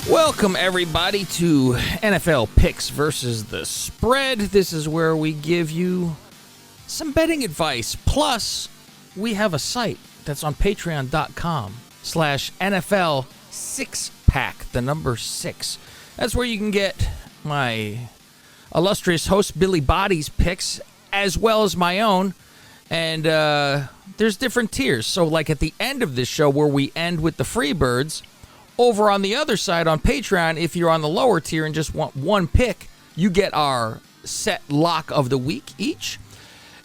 Welcome, everybody, to NFL Picks versus the Spread. This is where we give you some betting advice. Plus, we have a site that's on patreon.com/NFL 6-pack, the number 6. That's where you can get my illustrious host Billy Body's picks, as well as my own. And there's different tiers. So, like at the end of this show, where we end with the Freebirds, over on the other side on Patreon, if you're on the lower tier and just want one pick, you get our set lock of the week each.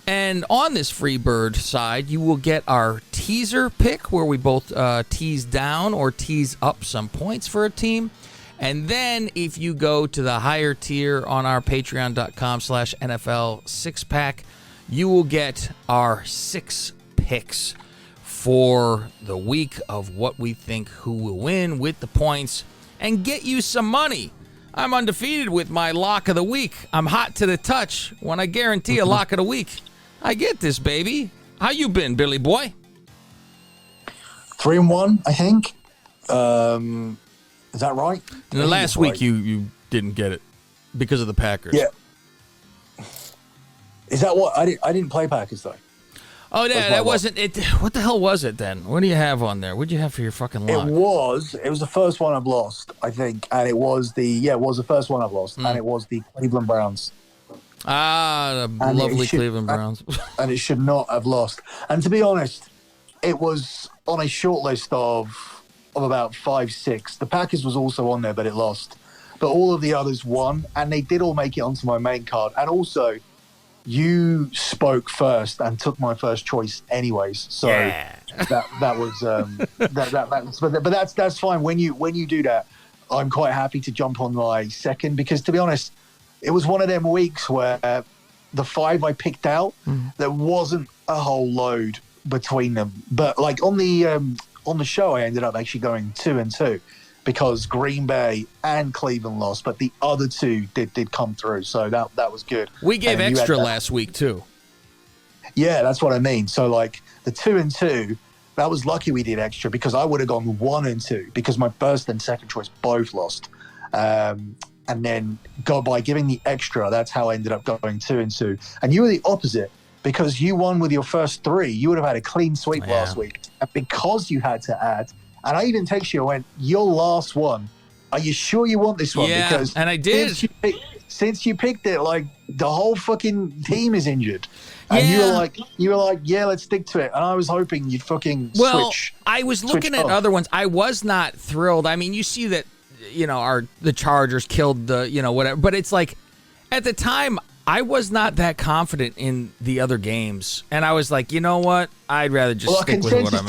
And on this Freebird side, you will get our teaser pick, where we both tease down or tease up some points for a team. And then if you go to the higher tier on our patreon.com/NFL 6-pack, you will get our 6 picks for the week of what we think who will win with the points and get you some money. I'm undefeated with my lock of the week. I'm hot to the touch. When I guarantee a lock of the week, I get this, baby. How you been, Billy boy? 3-1, I think. Is that right? In the last week, you didn't get it because of the Packers. Yeah. Is that what? I didn't play Packers, though. Oh, yeah, that wasn't it. What the hell was it then? What do you have on there? What do you have for your fucking lock? It was the first one I've lost, I think, and it was the first one I've lost, and it was the Cleveland Browns. Ah, the lovely Cleveland Browns. And it should not have lost. And to be honest, it was on a short list of about 5-6. The Packers was also on there, but it lost. But all of the others won, and they did all make it onto my main card. And also, you spoke first and took my first choice anyways, so yeah. that was but that's fine. When you do that, I'm quite happy to jump on my second, because to be honest, it was one of them weeks where the 5 I picked out, there wasn't a whole load between them, but like on the show, I ended up actually going 2-2. Because Green Bay and Cleveland lost, but the other two did come through, so that was good. We gave extra last week too. Yeah, that's what I mean. So like the 2-2, that was lucky we did extra, because I would have gone 1-2 because my first and second choice both lost, and then by giving the extra, that's how I ended up going 2-2. And you were the opposite, because you won with your first 3. You would have had a clean sweep last week, and because you had to add. And I even texted you, I went, your last one, are you sure you want this one? Yeah, because and I did. Since you picked it, like, the whole fucking team is injured. And you were like, yeah, let's stick to it. And I was hoping you'd fucking switch. Well, I was looking at other ones. I was not thrilled. I mean, you see that, the Chargers killed the, whatever. But it's like, at the time, I was not that confident in the other games. And I was like, you know what? I'd rather just stick with what I'm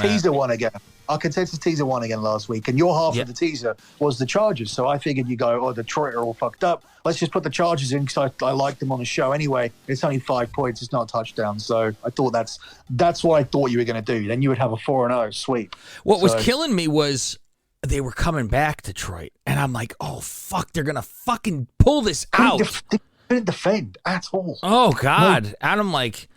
at. Our consensus teaser won again last week, and your half of the teaser was the Chargers. So I figured you go, Detroit are all fucked up. Let's just put the Chargers in, because I liked them on the show anyway. It's only 5 points. It's not a touchdown. So I thought that's what I thought you were going to do. Then you would have a 4-0 sweep. What was killing me was they were coming back, Detroit. And I'm like, oh, fuck, they're going to fucking pull this out. They couldn't defend at all. Oh, God. No. And I'm like,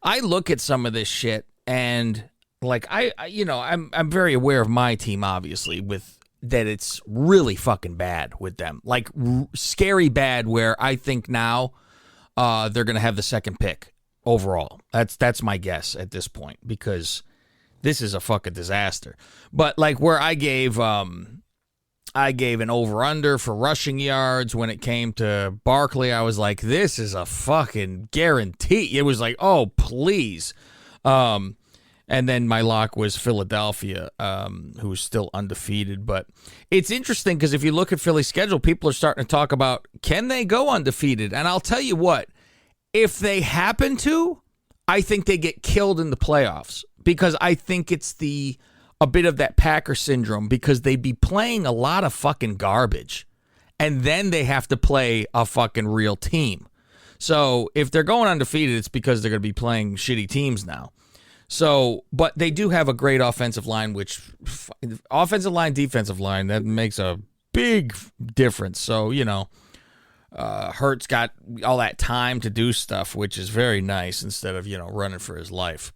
I look at some of this shit, and like I'm very aware of my team, obviously, with that it's really fucking bad with them, like scary bad. Where I think now they're gonna have the second pick overall. That's my guess at this point, because this is a fucking disaster. But like where I gave an over under for rushing yards when it came to Barkley, I was like, this is a fucking guarantee. It was like, oh please. And then my lock was Philadelphia, who's still undefeated. But it's interesting, because if you look at Philly's schedule, people are starting to talk about, can they go undefeated? And I'll tell you what, if they happen to, I think they get killed in the playoffs, because I think it's a bit of that Packer syndrome, because they be playing a lot of fucking garbage, and then they have to play a fucking real team. So if they're going undefeated, it's because they're going to be playing shitty teams now. So, but they do have a great offensive line, offensive line, defensive line, that makes a big difference. So, Hurts got all that time to do stuff, which is very nice, instead of, running for his life.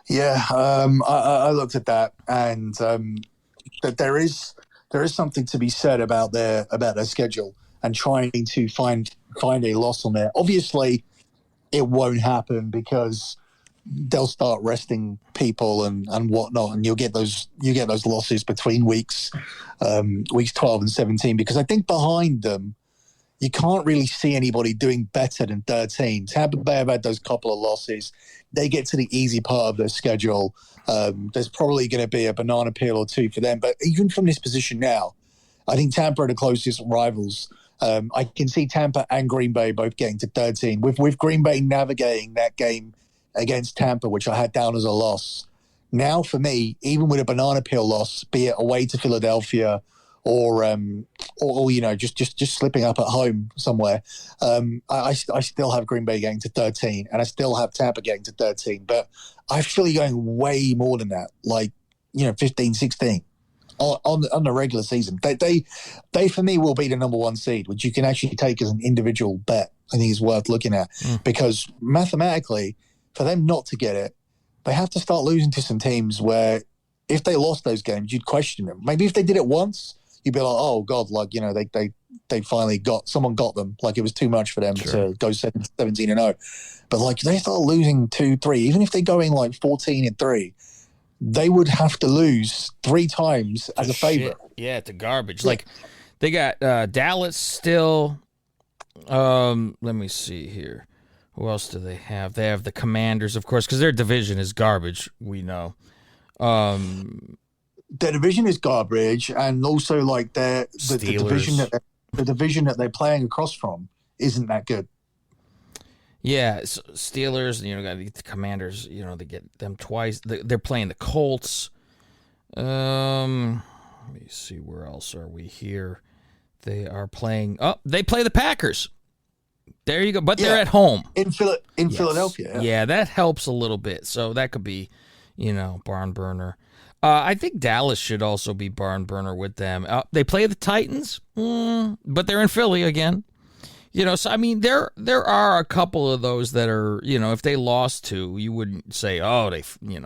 Yeah, I looked at that, and that there is something to be said about their schedule and trying to find a loss on there. Obviously, it won't happen because they'll start resting people and whatnot, and you'll get those losses between weeks 12 and 17, because I think behind them you can't really see anybody doing better than 13. Tampa Bay have had those couple of losses. They get to the easy part of their schedule. There's probably going to be a banana peel or two for them, but even from this position now, I think Tampa are the closest rivals. I can see Tampa and Green Bay both getting to 13, with Green Bay navigating that game against Tampa, which I had down as a loss. Now, for me, even with a banana peel loss, be it away to Philadelphia or just slipping up at home somewhere, I still have Green Bay getting to 13, and I still have Tampa getting to 13. But I have Philly going way more than that, 15, 16 on the regular season. They for me will be the number one seed, which you can actually take as an individual bet. I think is worth looking at because mathematically, for them not to get it, they have to start losing to some teams where if they lost those games, you'd question them. Maybe if they did it once, you'd be like, oh God, they finally someone got them. Like it was too much for them to go 17-0. But they start losing 2-3, even if they're going 14-3, they would have to lose 3 times as a favorite. Yeah, to garbage. Yeah. They got Dallas still. Let me see here. Who else do they have? They have the Commanders, of course, because their division is garbage. We know. Their division is garbage, and also the division that they're playing across from isn't that good. Yeah, so Steelers. Got the Commanders. They get them twice. They're playing the Colts. Let me see, where else are we here? They are playing. Oh, they play the Packers. There you go. But they're at home in Philadelphia. Yeah, that helps a little bit. So that could be, barn burner. I think Dallas should also be barn burner with them. They play the Titans, but they're in Philly again. So I mean, there are a couple of those that are, if they lost to, you wouldn't say, oh, they,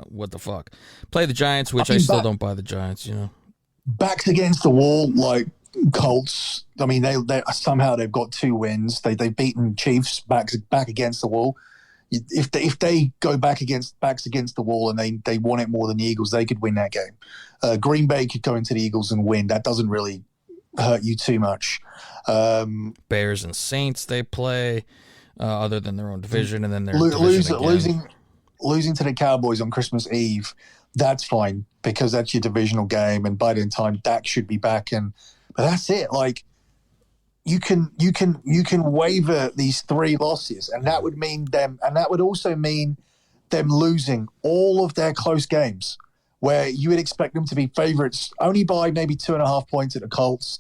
what the fuck. Play the Giants, which I still don't buy the Giants. Backs against the wall, like Colts. I mean, they somehow they've got 2 wins. They've beaten Chiefs back against the wall. If they go backs against the wall and they want it more than the Eagles, they could win that game. Green Bay could go into the Eagles and win. That doesn't really hurt you too much. Bears and Saints they play, other than their own division, and then their division losing to the Cowboys on Christmas Eve. That's fine because that's your divisional game, and by the time Dak should be back, but that's it. You can waiver these 3 losses, and that would mean them, and that would also mean them losing all of their close games, where you would expect them to be favorites only by maybe 2.5 points at the Colts,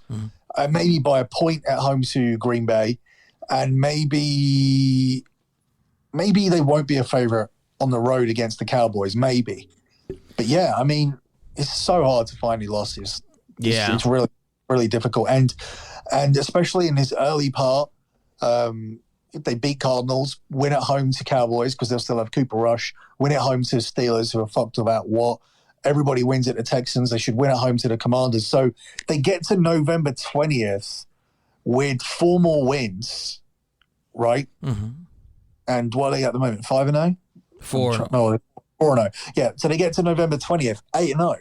maybe by a point at home to Green Bay, and maybe they won't be a favorite on the road against the Cowboys, maybe. But yeah, I mean, it's so hard to find any losses. It's really, really difficult. And especially in this early part, if they beat Cardinals, win at home to Cowboys because they'll still have Cooper Rush, win at home to Steelers who are fucked about what. Everybody wins at the Texans. They should win at home to the Commanders. So they get to November 20th with 4 more wins, right? Mm-hmm. And what are they at the moment? 5-0? 4-0. Yeah, so they get to November 20th, 8-0,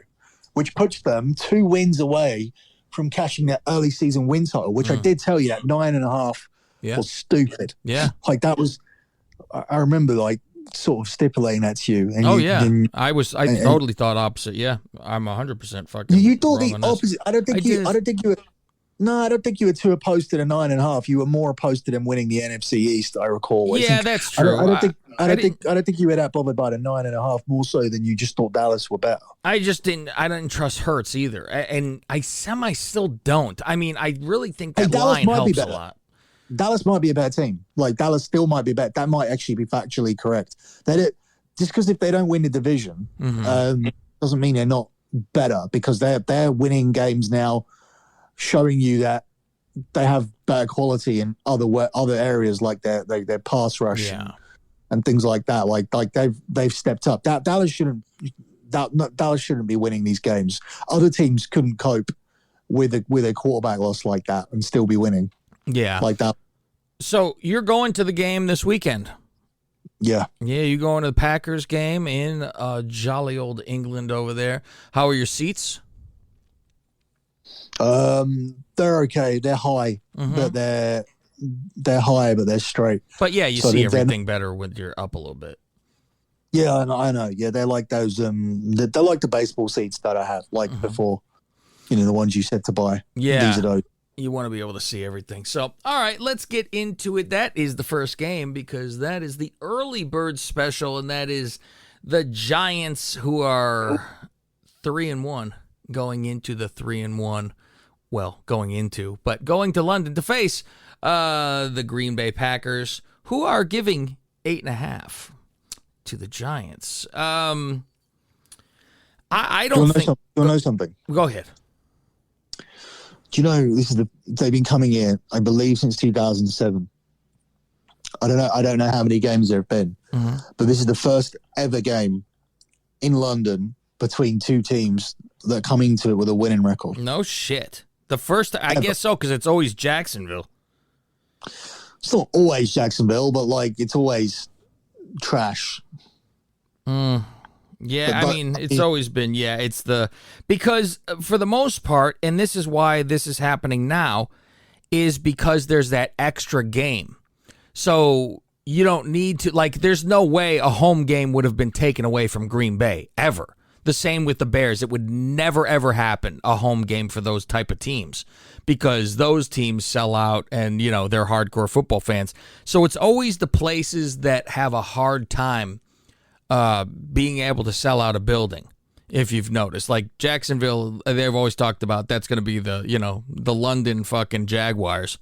which puts them 2 wins away from cashing their early season win total, which I did tell you that 9.5 was stupid. Yeah. That was, I remember sort of stipulating that to you. And I totally thought opposite. Yeah. I'm 100% fucking you thought the opposite. I don't think you were too opposed to the 9.5. You were more opposed to them winning the NFC East, I recall. That's true. I don't think you were that bothered by the 9.5 more so than you just thought Dallas were better. I didn't trust Hurts either. And I still don't. I mean, I really think that line helps a lot. Dallas might be a better team. Dallas still might be better. That might actually be factually correct. Just because if they don't win the division, doesn't mean they're not better, because they're winning games now, showing you that they have better quality in other areas like their pass rush and things like that. They've stepped up. Dallas Dallas shouldn't be winning these games. Other teams couldn't cope with a quarterback loss like that and still be winning. Yeah. Like that. So you're going to the game this weekend. Yeah. Yeah, you going to the Packers game in jolly old England over there. How are your seats? They're okay. They're high, but they're high, but they're straight. But yeah, you see everything better when you're up a little bit. Yeah, I know. Yeah, they're like those. They're like the baseball seats that I have, like before. The ones you said to buy. Yeah, these are those. You want to be able to see everything. So, all right, let's get into it. That is the first game because that is the early bird special, and that is the Giants, who are 3-1, going into the 3-1. Well, going to London to face the Green Bay Packers, who are giving 8.5 to the Giants. I don't think. You'll know something. Go ahead. Do you know they've been coming in, I believe, since 2007. I don't know how many games there have been, but this is the first ever game in London between two teams that come into it with a winning record. No shit. The first, I guess so, because it's always Jacksonville. It's not always Jacksonville, but it's always trash. Yeah, I mean, it's always been, it's because for the most part, and this is why this is happening now, is because there's that extra game. So you don't need to, there's no way a home game would have been taken away from Green Bay, ever. The same with the Bears. It would never, ever happen, a home game for those type of teams, because those teams sell out and, they're hardcore football fans. So it's always the places that have a hard time being able to sell out a building, if you've noticed. Like Jacksonville, they've always talked about that's going to be the London fucking Jaguars.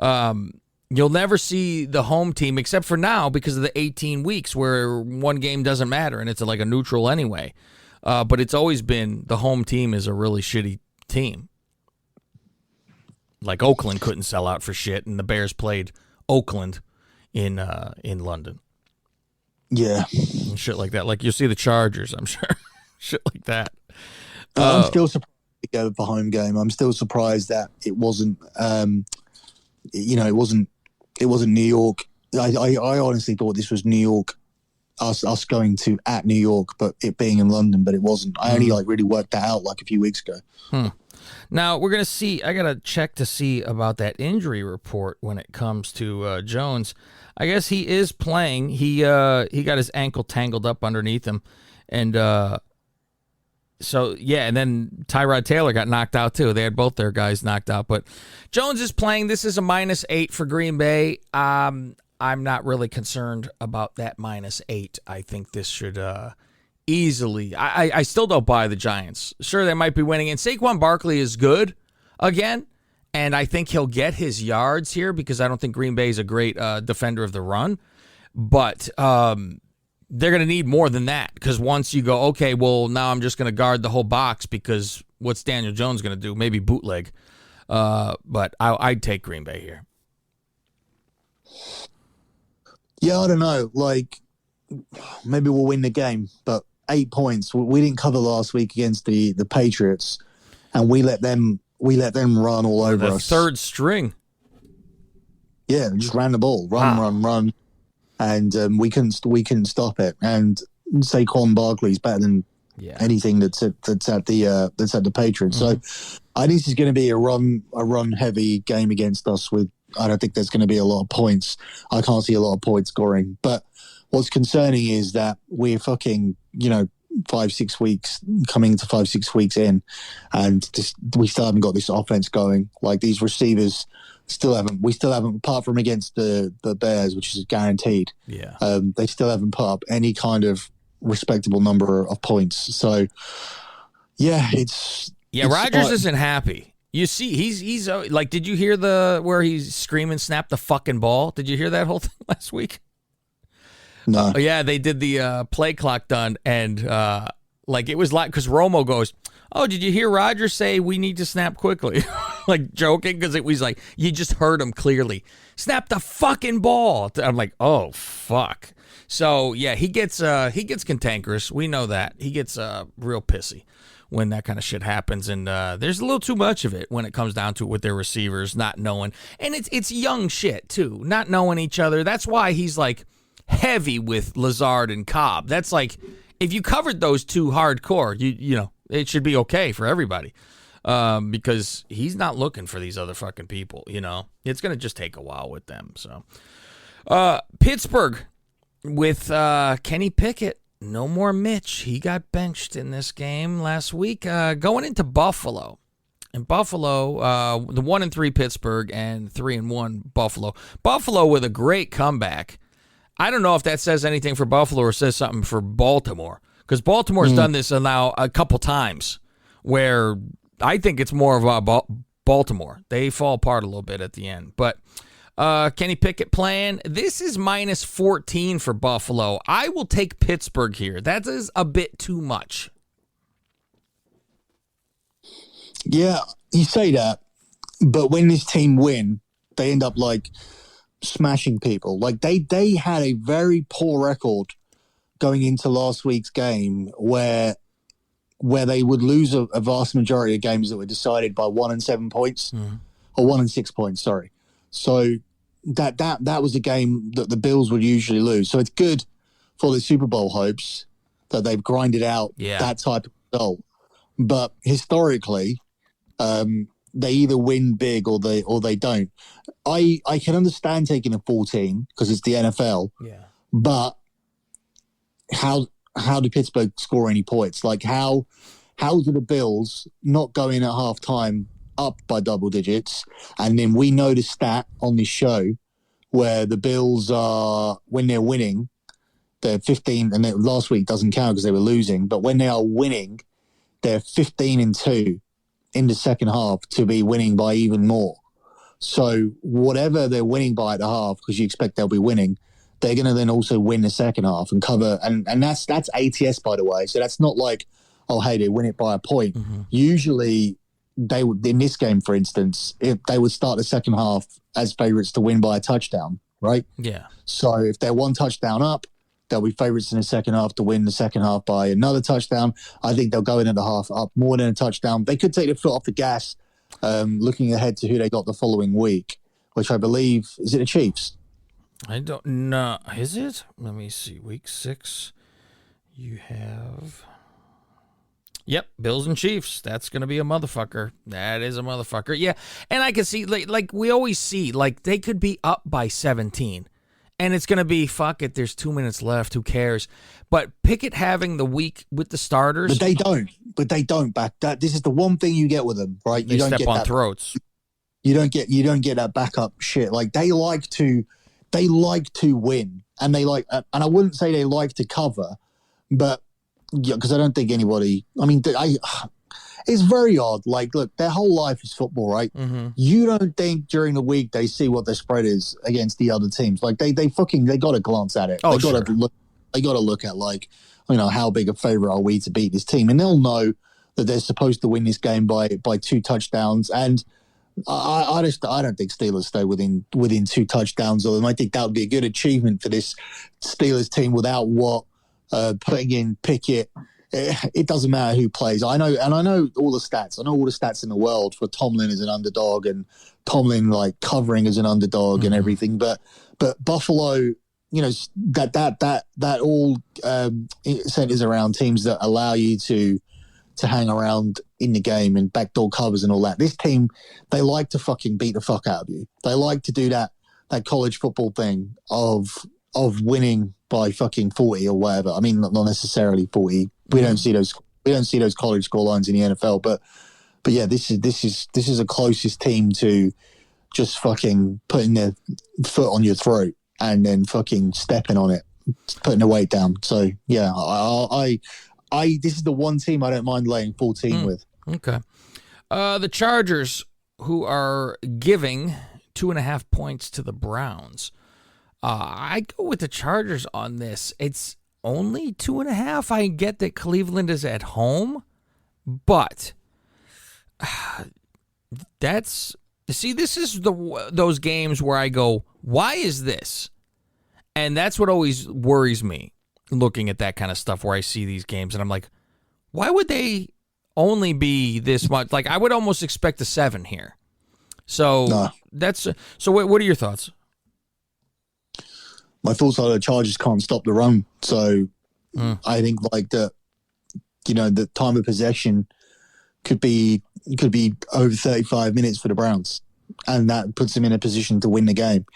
You'll never see the home team, except for now because of the 18 weeks where one game doesn't matter and it's like a neutral anyway. But it's always been the home team is a really shitty team. Like Oakland couldn't sell out for shit, and the Bears played Oakland in London. Yeah. And shit like that. Like, you'll see the Chargers, I'm sure. Shit like that. I'm still surprised to go with the home game. I'm still surprised that it wasn't, it wasn't New York. I honestly thought this was New York, us going to at New York, but it being in London, but it wasn't. I only really worked that out a few weeks ago. Now, we're going to see, I got to check to see about that injury report when it comes to Jones. I guess he is playing. He got his ankle tangled up underneath him. And so, yeah, and then Tyrod Taylor got knocked out too. They had both their guys knocked out. But Jones is playing. This is a -8 for Green Bay. I'm not really concerned about that -8. I think this should easily. I still don't buy the Giants. Sure, they might be winning. And Saquon Barkley is good again. And I think he'll get his yards here because I don't think Green Bay is a great defender of the run. But they're going to need more than that, because once you go, okay, well, now I'm just going to guard the whole box, because what's Daniel Jones going to do? Maybe bootleg. But I'd take Green Bay here. Yeah, I don't know. Maybe we'll win the game, but 8 points. We didn't cover last week against the Patriots, and we let them run all over us. Third string. Yeah, just ran the ball, run, and we couldn't stop it. And Saquon Barkley's better than anything that's at the Patriots. So I think this is going to be a run heavy game against us. I don't think there's going to be a lot of points. I can't see a lot of points scoring. But what's concerning is that we're fucking 5-6 weeks coming to 5-6 weeks in, and we still haven't got this offense going. Like, these receivers we still haven't, apart from against the Bears, which is guaranteed. Yeah. They still haven't put up any kind of respectable number of points. So yeah, Rodgers isn't happy. You see, he's like, did you hear where he's screaming, snap the fucking ball? Did you hear that whole thing last week? No. Yeah, they did the play clock done, and it was like, because Romo goes, oh, did you hear Rodgers say we need to snap quickly? like joking because it was like you just heard him clearly. Snap the fucking ball. I'm like, oh fuck. So yeah, he gets cantankerous. We know that. He gets real pissy when that kind of shit happens, and there's a little too much of it when it comes down to it with their receivers not knowing, and it's young shit too, not knowing each other. That's why he's like heavy with Lazard and Cobb. That's like if you covered those two hardcore, you know it should be okay for everybody, because he's not looking for these other fucking people. You know, it's gonna just take a while with them. So, Pittsburgh with Kenny Pickett. No more Mitch. He got benched in this game last week. Going into Buffalo. And Buffalo, the 1-3 Pittsburgh and 3-1 Buffalo. Buffalo with a great comeback. I don't know if that says anything for Buffalo or says something for Baltimore. Because Baltimore's done this now a couple times where I think it's more of Baltimore. They fall apart a little bit at the end. But Kenny Pickett playing. This is minus 14 for Buffalo. I will take Pittsburgh here. That is a bit too much. Yeah, you say that, but when this team win, they end up like smashing people. Like they had a very poor record going into last week's game where they would lose a vast majority of games that were decided by 1 and 7 points or 1 and 6 points. Sorry. So that was a game that the Bills would usually lose. So it's good for the Super Bowl hopes that they've grinded out that type of result. But historically, they either win big or they don't. I can understand taking a 14 because it's the NFL. Yeah. But how did Pittsburgh score any points? Like how do the Bills not go in at halftime up by double digits, and then we know the stat on this show where the Bills are, when they're winning, they're 15, and last week doesn't count because they were losing, but when they are winning, they're 15-2 in the second half to be winning by even more. So whatever they're winning by at the half, because you expect they'll be winning, they're going to then also win the second half and cover, and that's ATS, by the way, so that's not like, oh, hey, they win it by a point. Usually they would, in this game, for instance, if they would start the second half as favorites to win by a touchdown, right? Yeah. So if they're one touchdown up, they'll be favorites in the second half to win the second half by another touchdown. I think they'll go in at the half up more than a touchdown. They could take their foot off the gas, looking ahead to who they got the following week, which I believe, is it the Chiefs? I don't know. Is it? Let me see. Week 6, you have... Yep, Bills and Chiefs. That's going to be a motherfucker. That is a motherfucker. Yeah, and I can see, like we always see, like they could be up by 17. And it's going to be, fuck it, there's 2 minutes left, who cares? But Pickett having the week with the starters. But they don't back that. This is the one thing you get with them, right? They step on throats. You don't get that backup shit. Like they like to win. And and I wouldn't say they like to cover, but yeah, because I don't think anybody, I mean, it's very odd. Like, look, their whole life is football, right? You don't think during the week they see what their spread is against the other teams. Like, they got to glance at it. They got to look at, like, you know, how big a favorite are we to beat this team? And they'll know that they're supposed to win this game by 2 touchdowns. And I don't think Steelers stay within 2 touchdowns. Although I think that would be a good achievement for this Steelers team without putting in Pickett. It doesn't matter who plays. I know all the stats. I know all the stats in the world for Tomlin as an underdog and Tomlin like covering as an underdog and everything. But Buffalo, you know, that all centers around teams that allow you to hang around in the game and backdoor covers and all that. This team, they like to fucking beat the fuck out of you. They like to do that college football thing of winning by fucking 40 or whatever. I mean, not necessarily 40. We don't see those college score lines in the NFL, but yeah, this is a closest team to just fucking putting their foot on your throat and then fucking stepping on it, putting the weight down. So yeah, I this is the one team I don't mind laying 14 with. Okay. The Chargers, who are giving 2.5 points to the Browns. I go with the Chargers on this. It's only 2.5. I get that Cleveland is at home, but This is those games where I go, why is this? And that's what always worries me, looking at that kind of stuff where I see these games and I'm like, why would they only be this much? Like, I would almost expect a 7 here. So what are your thoughts? My thoughts are the Chargers can't stop the run. So I think the time of possession could be over 35 minutes for the Browns, and that puts them in a position to win the game.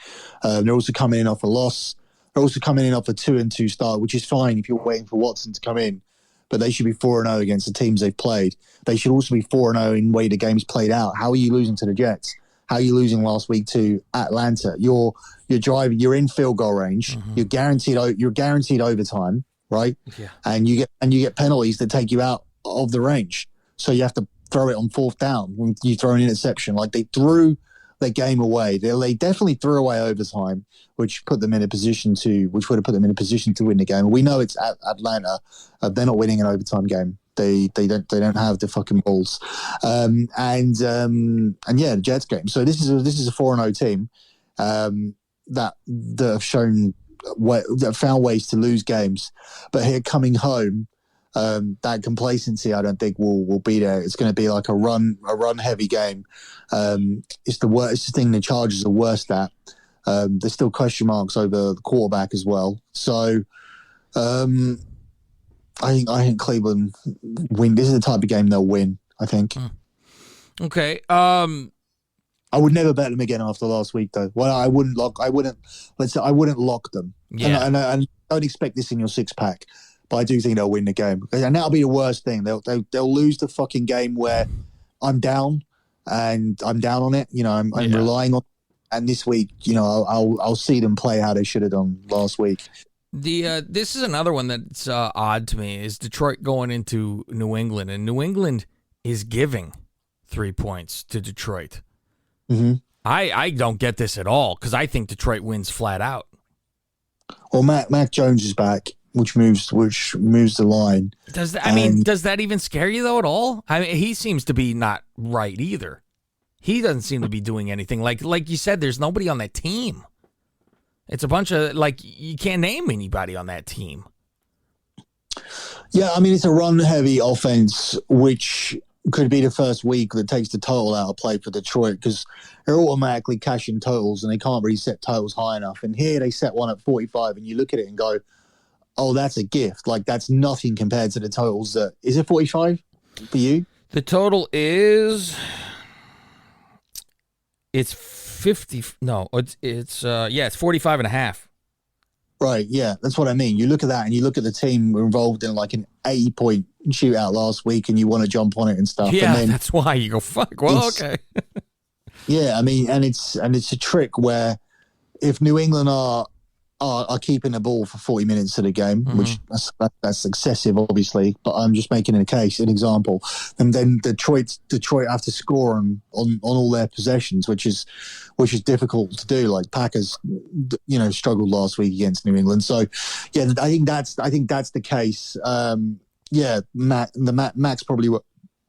They're also coming in off a loss. They're also coming in off a 2-2 start, which is fine if you're waiting for Watson to come in, but they should be 4-0 against the teams they've played. They should also be 4-0 in the way the game's played out. How are you losing to the Jets? How are you losing last week to Atlanta? You're driving. You're in field goal range. Mm-hmm. You're guaranteed overtime, right? Yeah. And you get penalties that take you out of the range. So you have to throw it on 4th down when you throw an interception. Like, they threw their game away. They definitely threw away overtime, which would have put them in a position to win the game. We know it's at Atlanta. They're not winning an overtime game. They don't have the fucking balls. The Jets game. So this is a 4-0 team that have shown that found ways to lose games, but here coming home, that complacency I don't think will be there. It's going to be like a run heavy game. It's the thing the Chargers are worst at. There's still question marks over the quarterback as well. So I think Cleveland win. This is the type of game they'll win, I think. Okay. I would never bet them again after last week, though. Well, I wouldn't lock them. Yeah. And I don't expect this in your 6-pack, but I do think they'll win the game. And that'll be the worst thing. They'll lose the fucking game where I'm down and I'm down on it. I'm relying on. And this week, I'll see them play how they should have done last week. This is another one that's odd to me, is Detroit going into New England, and New England is giving 3 points to Detroit. Mm-hmm. I don't get this at all, because I think Detroit wins flat out. Well, Mac Jones is back, which moves the line. Does that even scare you though at all? I mean, he seems to be not right either. He doesn't seem to be doing anything. Like you said, there's nobody on that team. It's a bunch of, you can't name anybody on that team. Yeah, I mean, it's a run-heavy offense, which could be the first week that takes the total out of play for Detroit, because they're automatically cashing totals and they can't really set totals high enough. And here they set one at 45 and you look at it and go, oh, that's a gift. Like, that's nothing compared to the totals. Is it 45 for you? The total is... It's 50. No, it's 45 and a half. Right. Yeah. That's what I mean. You look at that and you look at the team involved in like an 80-point shootout last week and you want to jump on it and stuff. Yeah. And then that's why you go, fuck. Well, okay. Yeah. I mean, and it's a trick where if New England are keeping the ball for 40 minutes of the game, mm-hmm. which that's excessive, obviously, but I'm just making an example. And then Detroit have to score on all their possessions, which is difficult to do. Like Packers, struggled last week against New England. So, yeah, I think that's the case.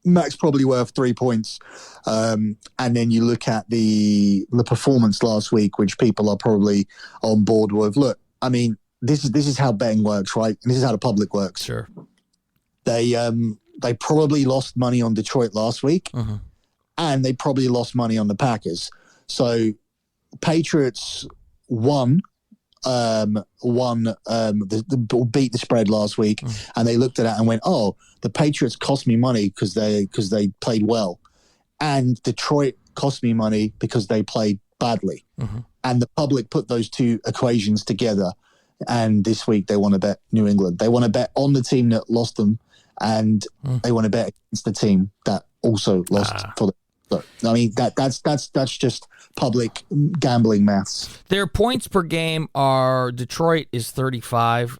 Mac's probably worth 3 points. And then you look at the performance last week, which people are probably on board with. Look, I mean, this is how betting works, right? And this is how the public works. Sure. They probably lost money on Detroit last week, mm-hmm. and they probably lost money on the Packers. So Patriots won beat the spread last week, and they looked at that and went, "Oh, the Patriots cost me money because they played well, and Detroit cost me money because they played badly." Mm-hmm. And the public put those two equations together, and this week they want to bet New England. They want to bet on the team that lost them, and they want to bet against the team that also lost for them. So, I mean, that's just public gambling maths. Their points per game are Detroit is 35,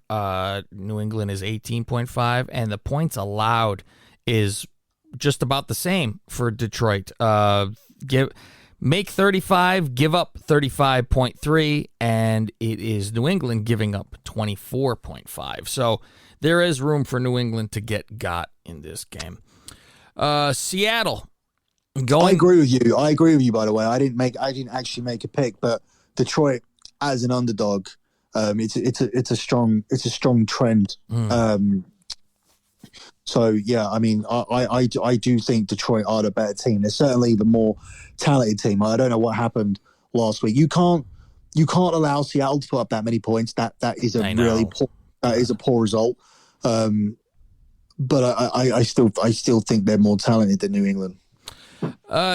New England is 18.5, and the points allowed is just about the same for Detroit. Make 35, give up 35.3, and it is New England giving up 24.5. So there is room for New England to get got in this game. Seattle I agree with you. By the way, I didn't actually make a pick, but Detroit as an underdog, it's a strong trend. So yeah, I mean, I do think Detroit are the better team. They're certainly the more talented team. I don't know what happened last week. You can't allow Seattle to put up that many points. That is a really poor, is a poor result. But I still think they're more talented than New England.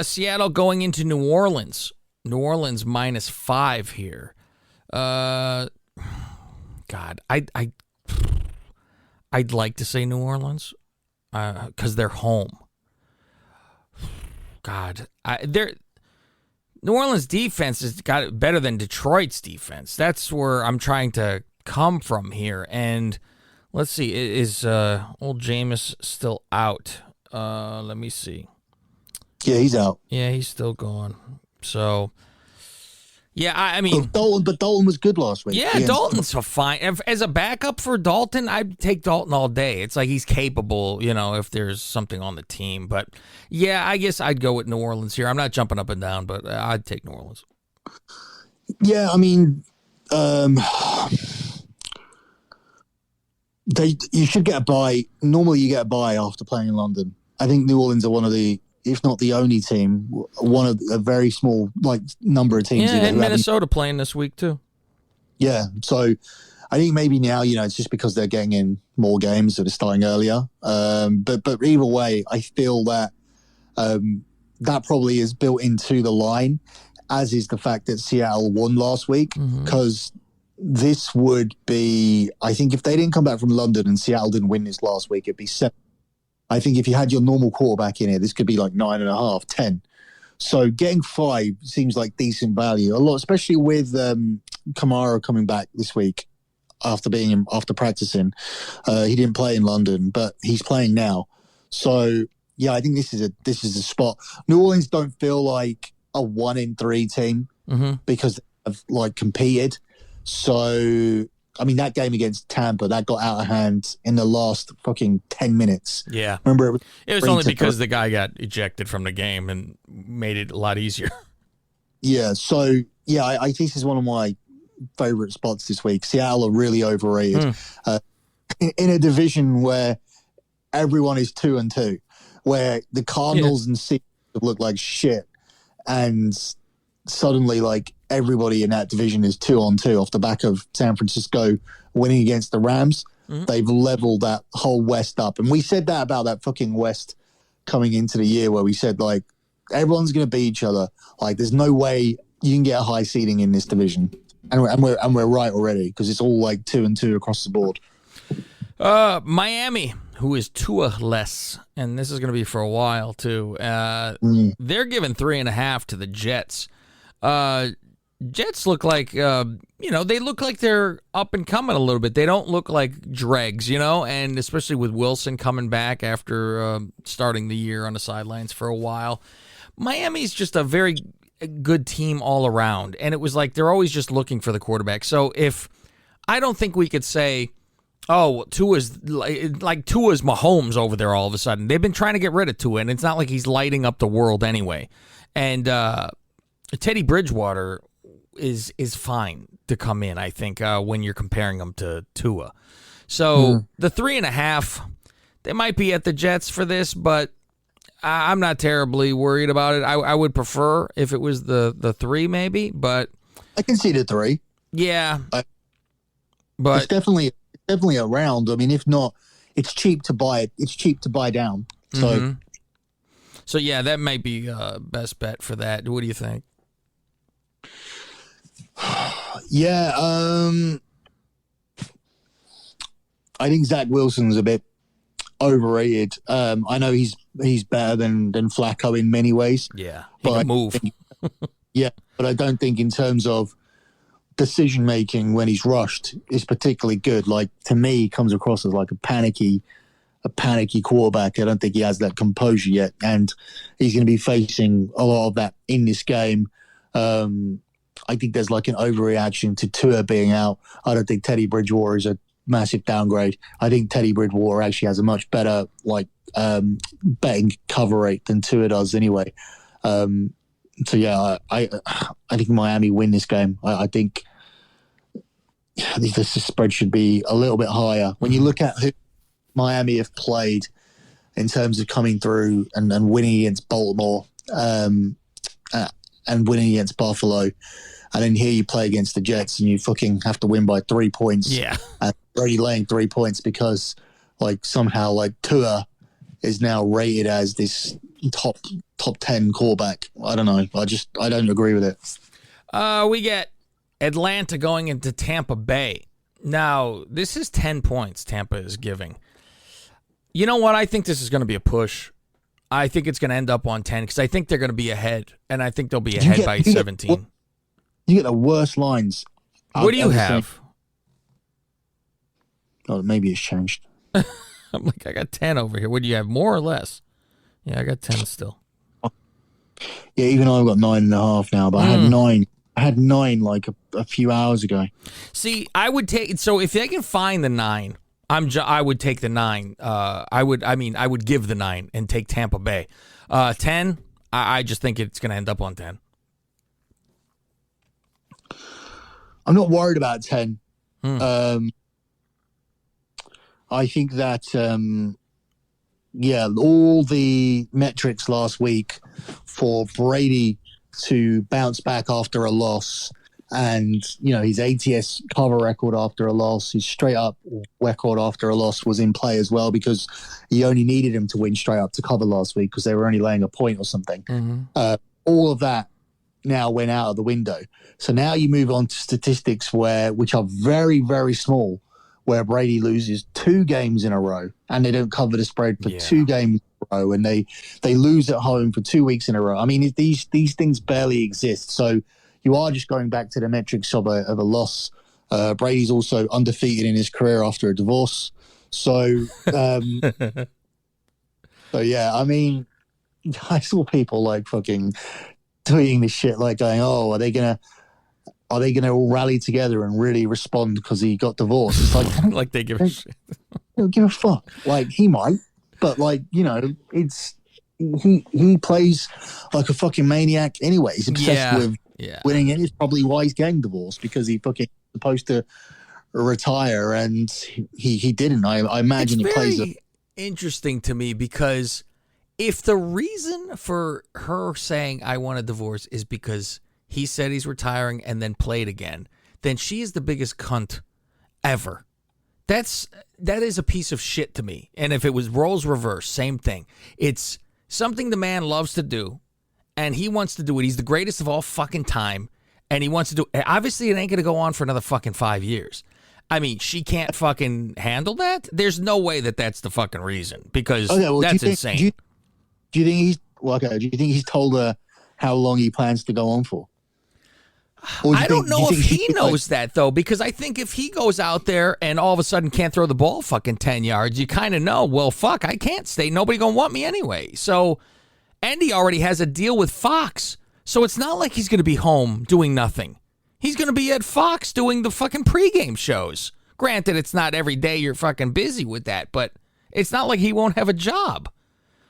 Seattle going into New Orleans. New Orleans -5 here. God, I'd like to say New Orleans because they're home. God, New Orleans defense has got it better than Detroit's defense. That's where I'm trying to come from here. And let's see, is old Jameis still out? Let me see. Yeah, he's out. Yeah, he's still gone. So, yeah, I mean, but Dalton was good last week. Yeah, Dalton's fine. As a backup for Dalton, I'd take Dalton all day. It's like he's capable, if there's something on the team. But yeah, I guess I'd go with New Orleans here. I'm not jumping up and down, but I'd take New Orleans. Yeah, I mean, you should get a bye. Normally, you get a bye after playing in London. I think New Orleans are one of the, if not the only team, one of a very small number of teams. Yeah, and Minnesota playing this week too. Yeah, so I think maybe now it's just because they're getting in more games, so they're starting earlier. But either way, I feel that that probably is built into the line, as is the fact that Seattle won last week, because this would be, I think, if they didn't come back from London and Seattle didn't win this last week, it'd be 7. I think if you had your normal quarterback in here, this could be like 9.5, 10. So getting 5 seems like decent value. A lot, especially with Kamara coming back this week after practicing. He didn't play in London, but he's playing now. So yeah, I think this is a spot. New Orleans don't feel like a 1-in-3 team because they've competed. So I mean, that game against Tampa, that got out of hand in the last fucking 10 minutes. Yeah. Remember, it was only because the guy got ejected from the game and made it a lot easier. Yeah. So, yeah, I think this is one of my favorite spots this week. Seattle are really overrated. In a division where everyone is 2-2, where the Cardinals and Seahawks look like shit, and suddenly, everybody in that division is 2-2 off the back of San Francisco winning against the Rams. They've leveled that whole West up. And we said that about that fucking West coming into the year, where we said, everyone's going to beat each other. There's no way you can get a high seeding in this division. And we're right already, because it's all 2-2 across the board. Miami, who is Tua-less, and this is going to be for a while too. They're giving 3.5 to the Jets. Jets look like, they look like they're up and coming a little bit. They don't look like dregs, and especially with Wilson coming back after starting the year on the sidelines for a while. Miami's just a very good team all around, and it was they're always just looking for the quarterback. So I don't think we could say, oh, Tua's Tua's Mahomes over there all of a sudden. They've been trying to get rid of Tua, and it's not like he's lighting up the world anyway. And Teddy Bridgewater is fine to come in, I think, when you're comparing him to Tua. So the 3.5, they might be at the Jets for this, but I'm not terribly worried about it. I would prefer if it was the 3 maybe, but I can see the 3. Yeah. But it's definitely around. I mean, if not, it's cheap to buy it. It's cheap to buy down. So So yeah, that might be best bet for that. What do you think? Yeah, I think Zach Wilson's a bit overrated. I know he's better than Flacco in many ways. Yeah, he can move. But I don't think in terms of decision making when he's rushed is particularly good. To me, he comes across as a panicky quarterback. I don't think he has that composure yet, and he's going to be facing a lot of that in this game. I think there's an overreaction to Tua being out. I don't think Teddy Bridgewater is a massive downgrade. I think Teddy Bridgewater actually has a much better betting cover rate than Tua does anyway. So yeah, I think Miami win this game. I think this spread should be a little bit higher. When you look at who Miami have played in terms of coming through and winning against Baltimore and winning against Buffalo, and then here you play against the Jets and you fucking have to win by 3 points. Yeah, and already laying 3 points because somehow Tua is now rated as this top 10 quarterback. I don't know. I don't agree with it. We get Atlanta going into Tampa Bay. Now, this is 10 points Tampa is giving. You know what? I think this is going to be a push. I think it's going to end up on 10 because I think they're going to be ahead, and I think they'll be ahead by 17. You get the worst lines. What do you have? Oh, maybe it's changed. I'm like, I got 10 over here. What do you have, more or less? Yeah, I got 10 still. Yeah, even I've got 9.5 now, but I had 9. I had 9 a few hours ago. See, I would take, so if I can find the 9, I would take the 9. I would give the 9 and take Tampa Bay. 10, I just think it's going to end up on 10. I'm not worried about 10. I think that, all the metrics last week for Brady to bounce back after a loss and, his ATS cover record after a loss, his straight up record after a loss was in play as well because he only needed him to win straight up to cover last week because they were only laying a point or something. Mm-hmm. All of that now went out of the window. So now you move on to statistics which are very, very small, where Brady loses 2 games in a row and they don't cover the spread for 2 games in a row and they lose at home for 2 weeks in a row. I mean, these things barely exist. So you are just going back to the metrics of a loss. Brady's also undefeated in his career after a divorce. So, yeah, I mean, I saw people fucking tweeting this shit going, oh, are they gonna all rally together and really respond because he got divorced? It's like they give a shit. They don't give a fuck. He might, but it's he plays like a fucking maniac anyway. He's obsessed with winning it. It's probably why he's getting divorced because he fucking supposed to retire and he didn't. I imagine it's he plays. Very interesting to me because if the reason for her saying I want a divorce is because he said he's retiring and then played again, then she is the biggest cunt ever. That is a piece of shit to me. And if it was roles reverse, same thing. It's something the man loves to do, and he wants to do it. He's the greatest of all fucking time, and he wants to do it. Obviously, it ain't going to go on for another fucking 5 years. I mean, she fucking handle that? There's no way that's the fucking reason, because that's insane. Do you think he's told her how long he plans to go on for? I don't know if he knows that, though, because I think if he goes out there and all of a sudden can't throw the ball fucking 10 yards, you kind of know, well, fuck, I can't stay. Nobody going to want me anyway. So, and he already has a deal with Fox. So it's not like he's going to be home doing nothing. He's going to be at Fox doing the fucking pregame shows. Granted, it's not every day you're fucking busy with that, but it's not like he won't have a job.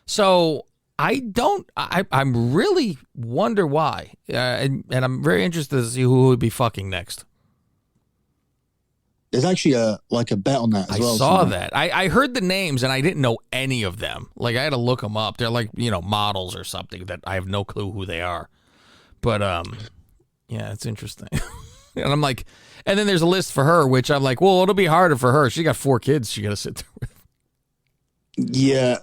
So I'm really wonder why. And I'm very interested to see who would be fucking next. There's actually a bet on that as well. I saw that. I heard the names and I didn't know any of them. I had to look them up. They're models or something that I have no clue who they are. But yeah, it's interesting. And I'm like, and then there's a list for her, which I'm like, well, it'll be harder for her. She got 4 kids she got to sit there with. Yeah.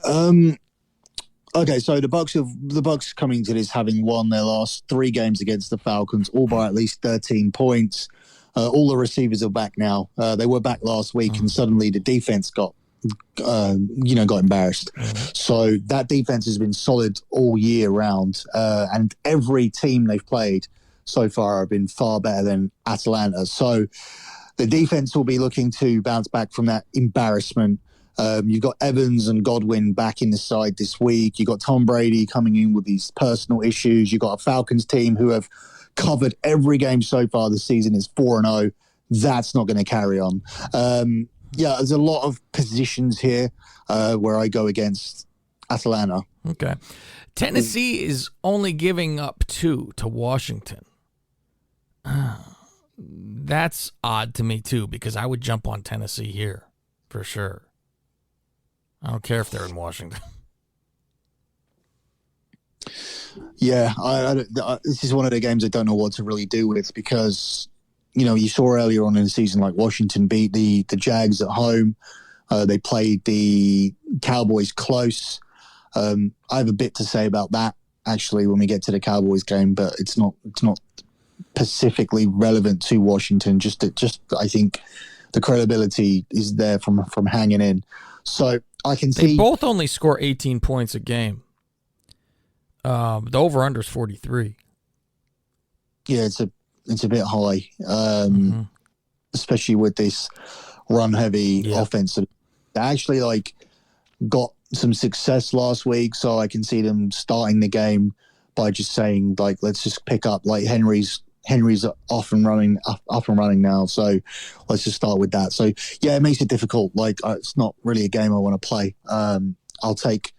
Okay, so the Bucs coming to this having won their last 3 games against the Falcons, all by at least 13 points. All the receivers are back now. They were back last week, and suddenly the defense got embarrassed. So that defense has been solid all year round, and every team they've played so far have been far better than Atlanta. So the defense will be looking to bounce back from that embarrassment. You've got Evans and Godwin back in the side this week. You've got Tom Brady coming in with these personal issues. You've got a Falcons team who have covered every game so far this season is 4-0. That's not going to carry on. Yeah, there's a lot of positions here where I go against Atlanta. Okay. Tennessee is only giving up 2 to Washington. That's odd to me, too, because I would jump on Tennessee here for sure. I don't care if they're in Washington. Yeah, this is one of the games I don't know what to really do with because, you saw earlier on in the season, like Washington beat the Jags at home. They played the Cowboys close. I have a bit to say about that, actually, when we get to the Cowboys game, but it's not specifically relevant to Washington. Just I think the credibility is there from hanging in. So I can see... They both only score 18 points a game. The over-under is 43. Yeah, it's a bit high, especially with this run-heavy offense. They actually got some success last week, so I can see them starting the game by just saying let's just pick up Henry's off and running now, so let's just start with that. So yeah, it makes it difficult. It's not really a game I want to play. I'll take.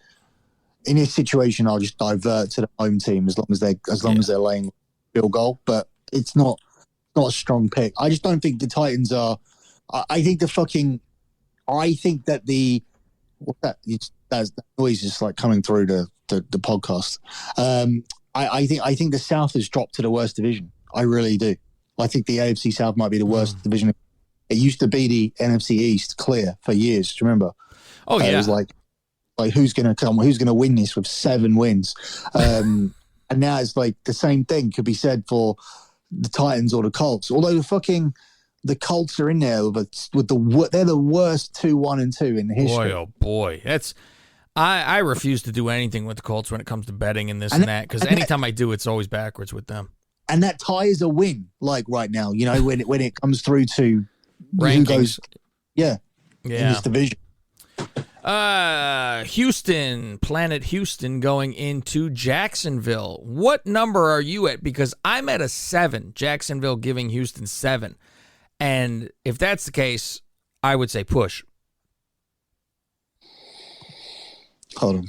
In this situation, I'll just divert to the home team as long as they're laying field goal. But it's not a strong pick. I just don't think the Titans are. I think that the that noise is coming through the podcast. I think the South has dropped to the worst division. I really do. I think the AFC South might be the worst division. It used to be the NFC East clear for years. Do you remember? Oh yeah. It was like who's going to come? Who's going to win this with 7 wins? And now it's the same thing could be said for the Titans or the Colts. Although the Colts are in there they're the worst 2-1-2 in history. Boy, oh boy, I refuse to do anything with the Colts when it comes to betting and this and that because anytime I do, it's always backwards with them. And that tie is a win, right now. When it comes through to rankings. Who goes, in this division. Houston, Planet Houston going into Jacksonville. What number are you at? Because I'm at a 7. Jacksonville giving Houston 7. And if that's the case, I would say push. Hold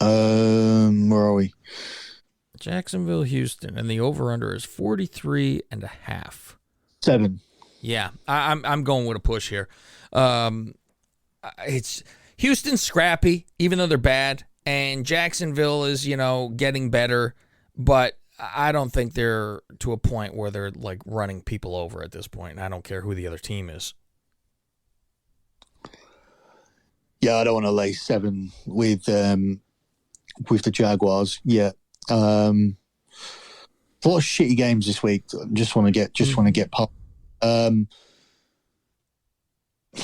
on. Where are we? Jacksonville, Houston, and the over/under is 43.5. 7. Yeah, I'm going with a push here. It's Houston's scrappy, even though they're bad, and Jacksonville is, getting better, but I don't think they're to a point where they're running people over at this point. I don't care who the other team is. Yeah, I don't want to lay 7 with the Jaguars yet. A lot of shitty games this week. Just want to get past.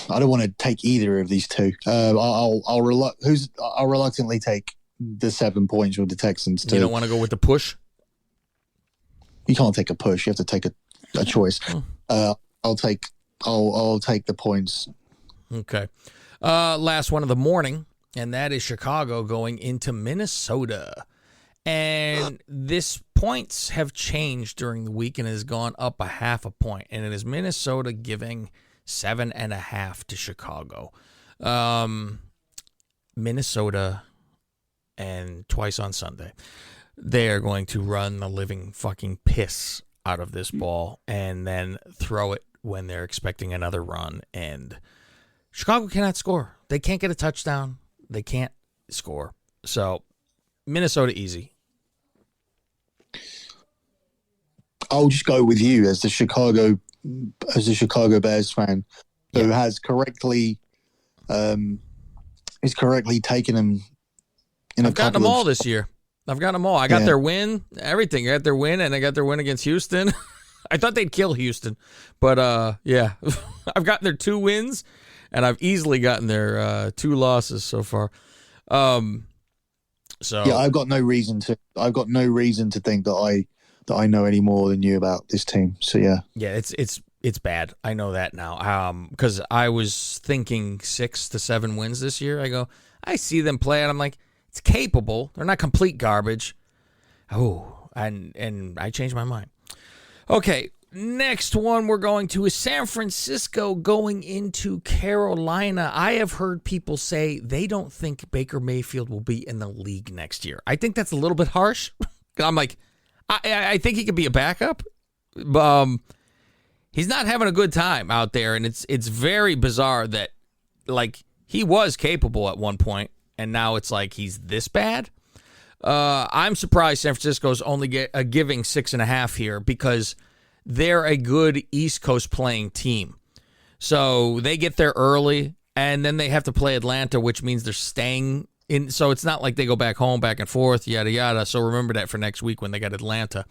I don't want to take either of these two. I'll reluctantly take the 7 points with the Texans too. You don't want to go with the push? You can't take a push. You have to take a choice. I'll take the points. Okay. Last one of the morning, and that is Chicago going into Minnesota. And this points have changed during the week and has gone up a half a point. And it is Minnesota giving 7.5 to Chicago. Minnesota, and twice on Sunday, they are going to run the living fucking piss out of this ball and then throw it when they're expecting another run. And Chicago cannot score. They can't get a touchdown. They can't score. So Minnesota easy. I'll just go with you as the Chicago Bears fan who has correctly taken them. I've gotten them all this year. I've got them all. I got their win, everything. I got their win, and I got their win against Houston. I thought they'd kill Houston, but I've got their 2 wins, and I've easily gotten their 2 losses so far. I've got no reason to think that I know any more than you about this team. So yeah, it's bad. I know that now. Because I was thinking 6 to 7 wins this year. I see them play, and I'm like, it's capable. They're not complete garbage. Oh, and I changed my mind. Okay, Next one we're going to is San Francisco going into Carolina. I have heard people say they don't think Baker Mayfield will be in the league next year. I think that's a little bit harsh. I'm like, I think he could be a backup. He's not having a good time out there, and it's very bizarre that, like, he was capable at one point, and now it's like he's this bad. I'm surprised San Francisco's only giving 6.5 here because they're a good East Coast playing team. So they get there early, and then they have to play Atlanta, which means they're staying in. So it's not like they go back home, back and forth, yada, yada. So remember that for next week when they got Atlanta.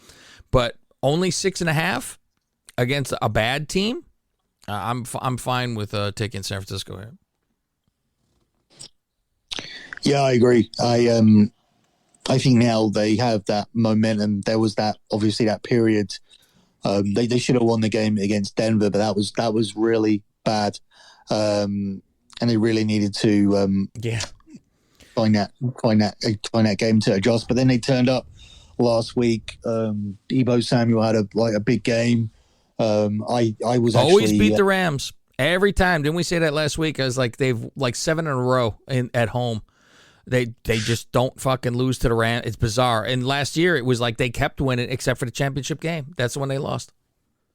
But only 6.5 against a bad team, I'm fine with taking San Francisco here. Yeah, I agree. I think now they have that momentum. There was that, obviously, that period. They should have won the game against Denver, but that was really bad, and they really needed to find that game to adjust. But then they turned up last week. Deebo Samuel had a big game. I was always beat the Rams every time. Didn't we say that last week? I was like, they've like 7 in a row at home. They just don't fucking lose to the Rams. It's bizarre. And last year, it was like they kept winning except for the championship game. That's the one they lost.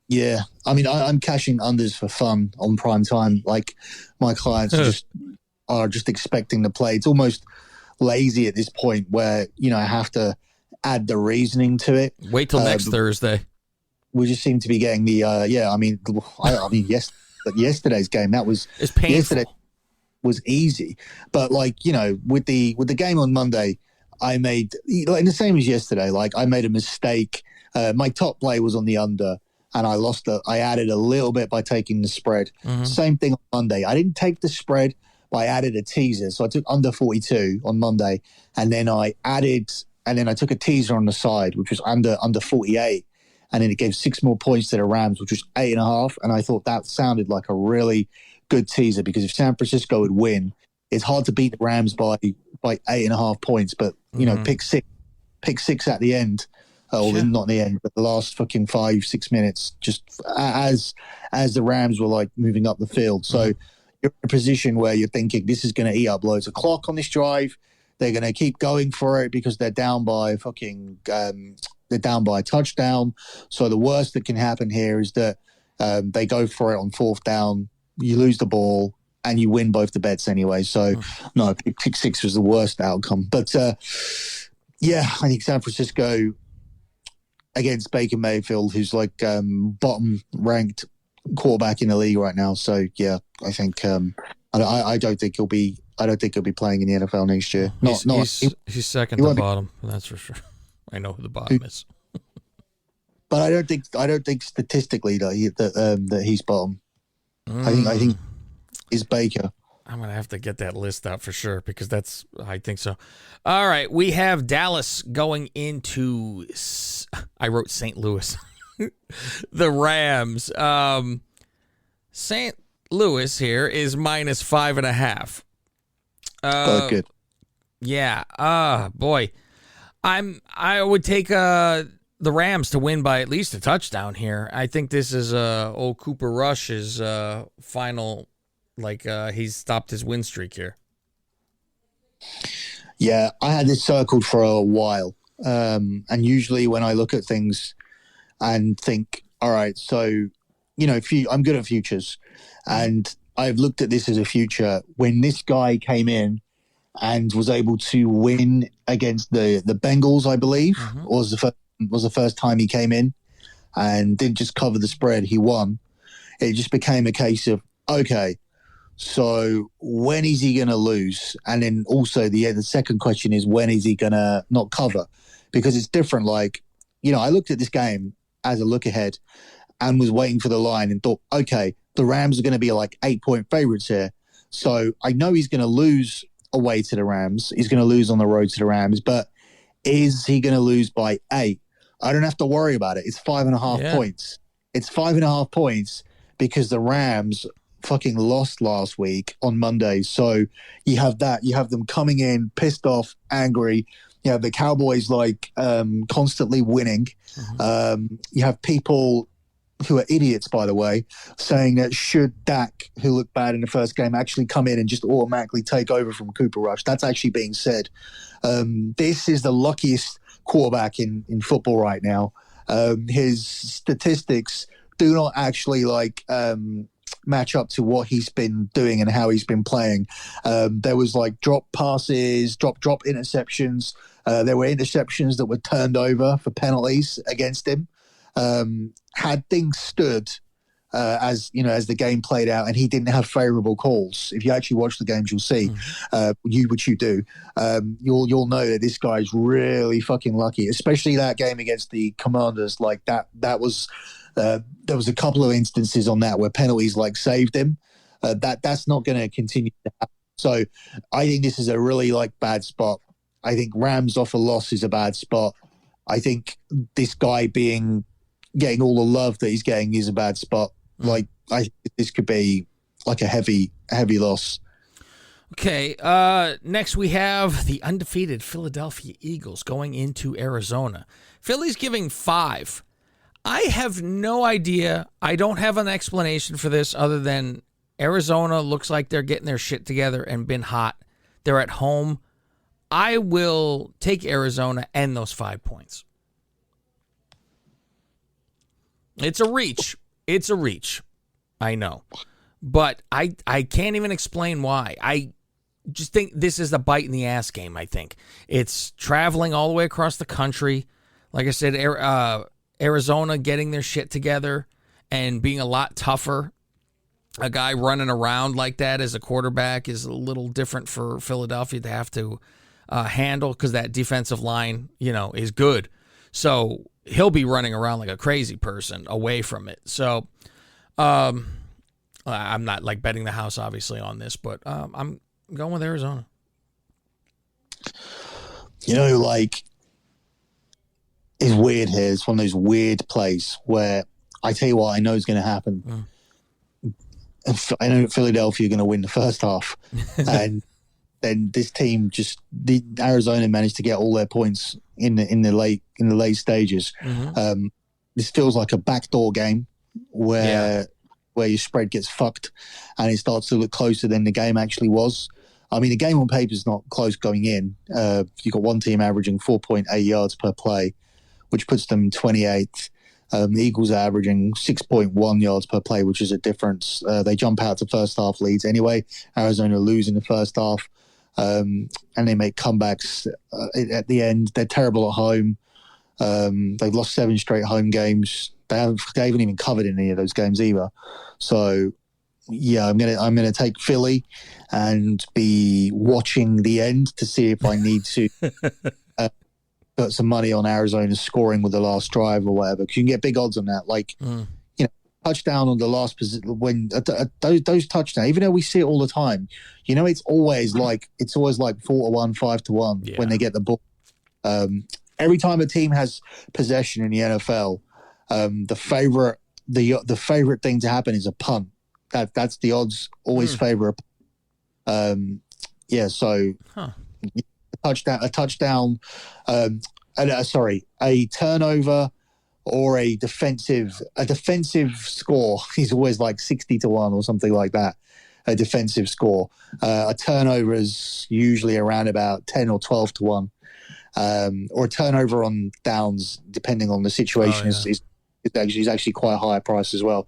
Yeah. I mean, I'm cashing unders for fun on prime time. Like, my clients are just expecting to play. It's almost lazy at this point where, I have to add the reasoning to it. Wait till next Thursday. We just seem to be getting the, yesterday's game, it's painful. Yesterday was easy, but with the game on Monday, I made the same as yesterday. Like, I made a mistake. My top play was on the under, and I added a little bit by taking the spread. Mm-hmm. Same thing on Monday. I didn't take the spread, but I added a teaser. So I took under 42 on Monday, and then I took a teaser on the side, which was under 48, and then it gave 6 more points to the Rams, which was 8.5, and I thought that sounded like a really good teaser, because if San Francisco would win, it's hard to beat the Rams by 8.5 points. But pick six at the end, not the end, but the last fucking 5-6 minutes, just as the Rams were like moving up the field. So you're in a position where you're thinking this is going to eat up loads of clock on this drive. They're going to keep going for it because they're down by they're down by a touchdown. So the worst that can happen here is that they go for it on 4th down. You lose the ball and you win both the bets anyway. So, no, pick 6 was the worst outcome. But, I think San Francisco against Baker Mayfield, who's like bottom-ranked quarterback in the league right now. So, yeah, I think I don't think he'll be playing in the NFL next year. He's second to bottom. That's for sure. I know who the bottom is. But I don't think statistically that he's bottom. I think is Baker. I'm going to have to get that list out for sure because I think so. All right. We have Dallas going into, I wrote St. Louis, the Rams. St. Louis here is minus 5.5. Good. Yeah. Boy, I would take, the Rams to win by at least a touchdown here. I think this is old Cooper Rush's final, he's stopped his win streak here. Yeah, I had this circled for a while. And usually when I look at things and think, all right, so, I'm good at futures. And I've looked at this as a future. When this guy came in and was able to win against the Bengals, I believe, was the first time he came in and didn't just cover the spread, he won. It just became a case of, okay, so when is he going to lose? And then also the second question is, when is he going to not cover? Because it's different. I looked at this game as a look ahead and was waiting for the line and thought, okay, the Rams are going to be like 8-point favorites here. So I know he's going to lose away to the Rams. He's going to lose on the road to the Rams, but is he going to lose by 8? I don't have to worry about it. It's 5.5 points. It's 5.5 points because the Rams fucking lost last week on Monday. So you have that. You have them coming in pissed off, angry. You have the Cowboys constantly winning. You have people who are idiots, by the way, saying that should Dak, who looked bad in the first game, actually come in and just automatically take over from Cooper Rush. That's actually being said. This is the luckiest quarterback in football right now. His statistics do not actually match up to what he's been doing and how he's been playing. There was drop passes, drop interceptions. There were interceptions that were turned over for penalties against him. Had things stood as the game played out, and he didn't have favorable calls. If you actually watch the games, you'll see, which you do. You'll know that this guy's really fucking lucky, especially that game against the Commanders. That was there was a couple of instances on that where penalties saved him. That's not going to continue to happen. So I think this is a really bad spot. I think Rams off a loss is a bad spot. I think this guy getting all the love that he's getting is a bad spot. This could be a heavy loss. Okay, next we have the undefeated Philadelphia Eagles going into Arizona. Philly's giving 5. I have no idea. I don't have an explanation for this other than Arizona looks like they're getting their shit together and been hot. They're at home. I will take Arizona and those 5 points. It's a reach. It's a reach. I know. But I can't even explain why. I just think this is a bite in the ass game, I think. It's traveling all the way across the country. Like I said, Arizona getting their shit together and being a lot tougher. A guy running around like that as a quarterback is a little different for Philadelphia to have to handle because that defensive line, is good. So he'll be running around like a crazy person away from it. So I'm not betting the house, obviously, on this, but I'm going with Arizona. It's weird here. It's one of those weird plays where I tell you what I know is going to happen. I know Philadelphia are going to win the first half, and then this team Arizona managed to get all their points in the late stages. This feels like a backdoor game where your spread gets fucked, and it starts to look closer than the game actually was. I mean, the game on paper is not close going in. You've got one team averaging 4.8 yards per play, which puts them 28th. The Eagles are averaging 6.1 yards per play, which is a difference. They jump out to first half leads anyway. Arizona lose in the first half, and they make comebacks at the end. They're terrible at home. They've lost 7 straight home games. They haven't even covered in any of those games either. So, yeah, I'm gonna take Philly and be watching the end to see if I need to put some money on Arizona scoring with the last drive or whatever, because you can get big odds on that. Touchdown on the last position when those touchdowns, even though we see it all the time, it's always 4-1, 5-1 when they get the ball. Every time a team has possession in the NFL, the favorite thing to happen is a punt. That's the odds always favor a punt. A touchdown, a turnover or a defensive score is always 60-1 or something like that. A defensive score, a turnover is usually around about 10 or 12-1, or a turnover on downs, depending on the situation, is actually quite a high price as well.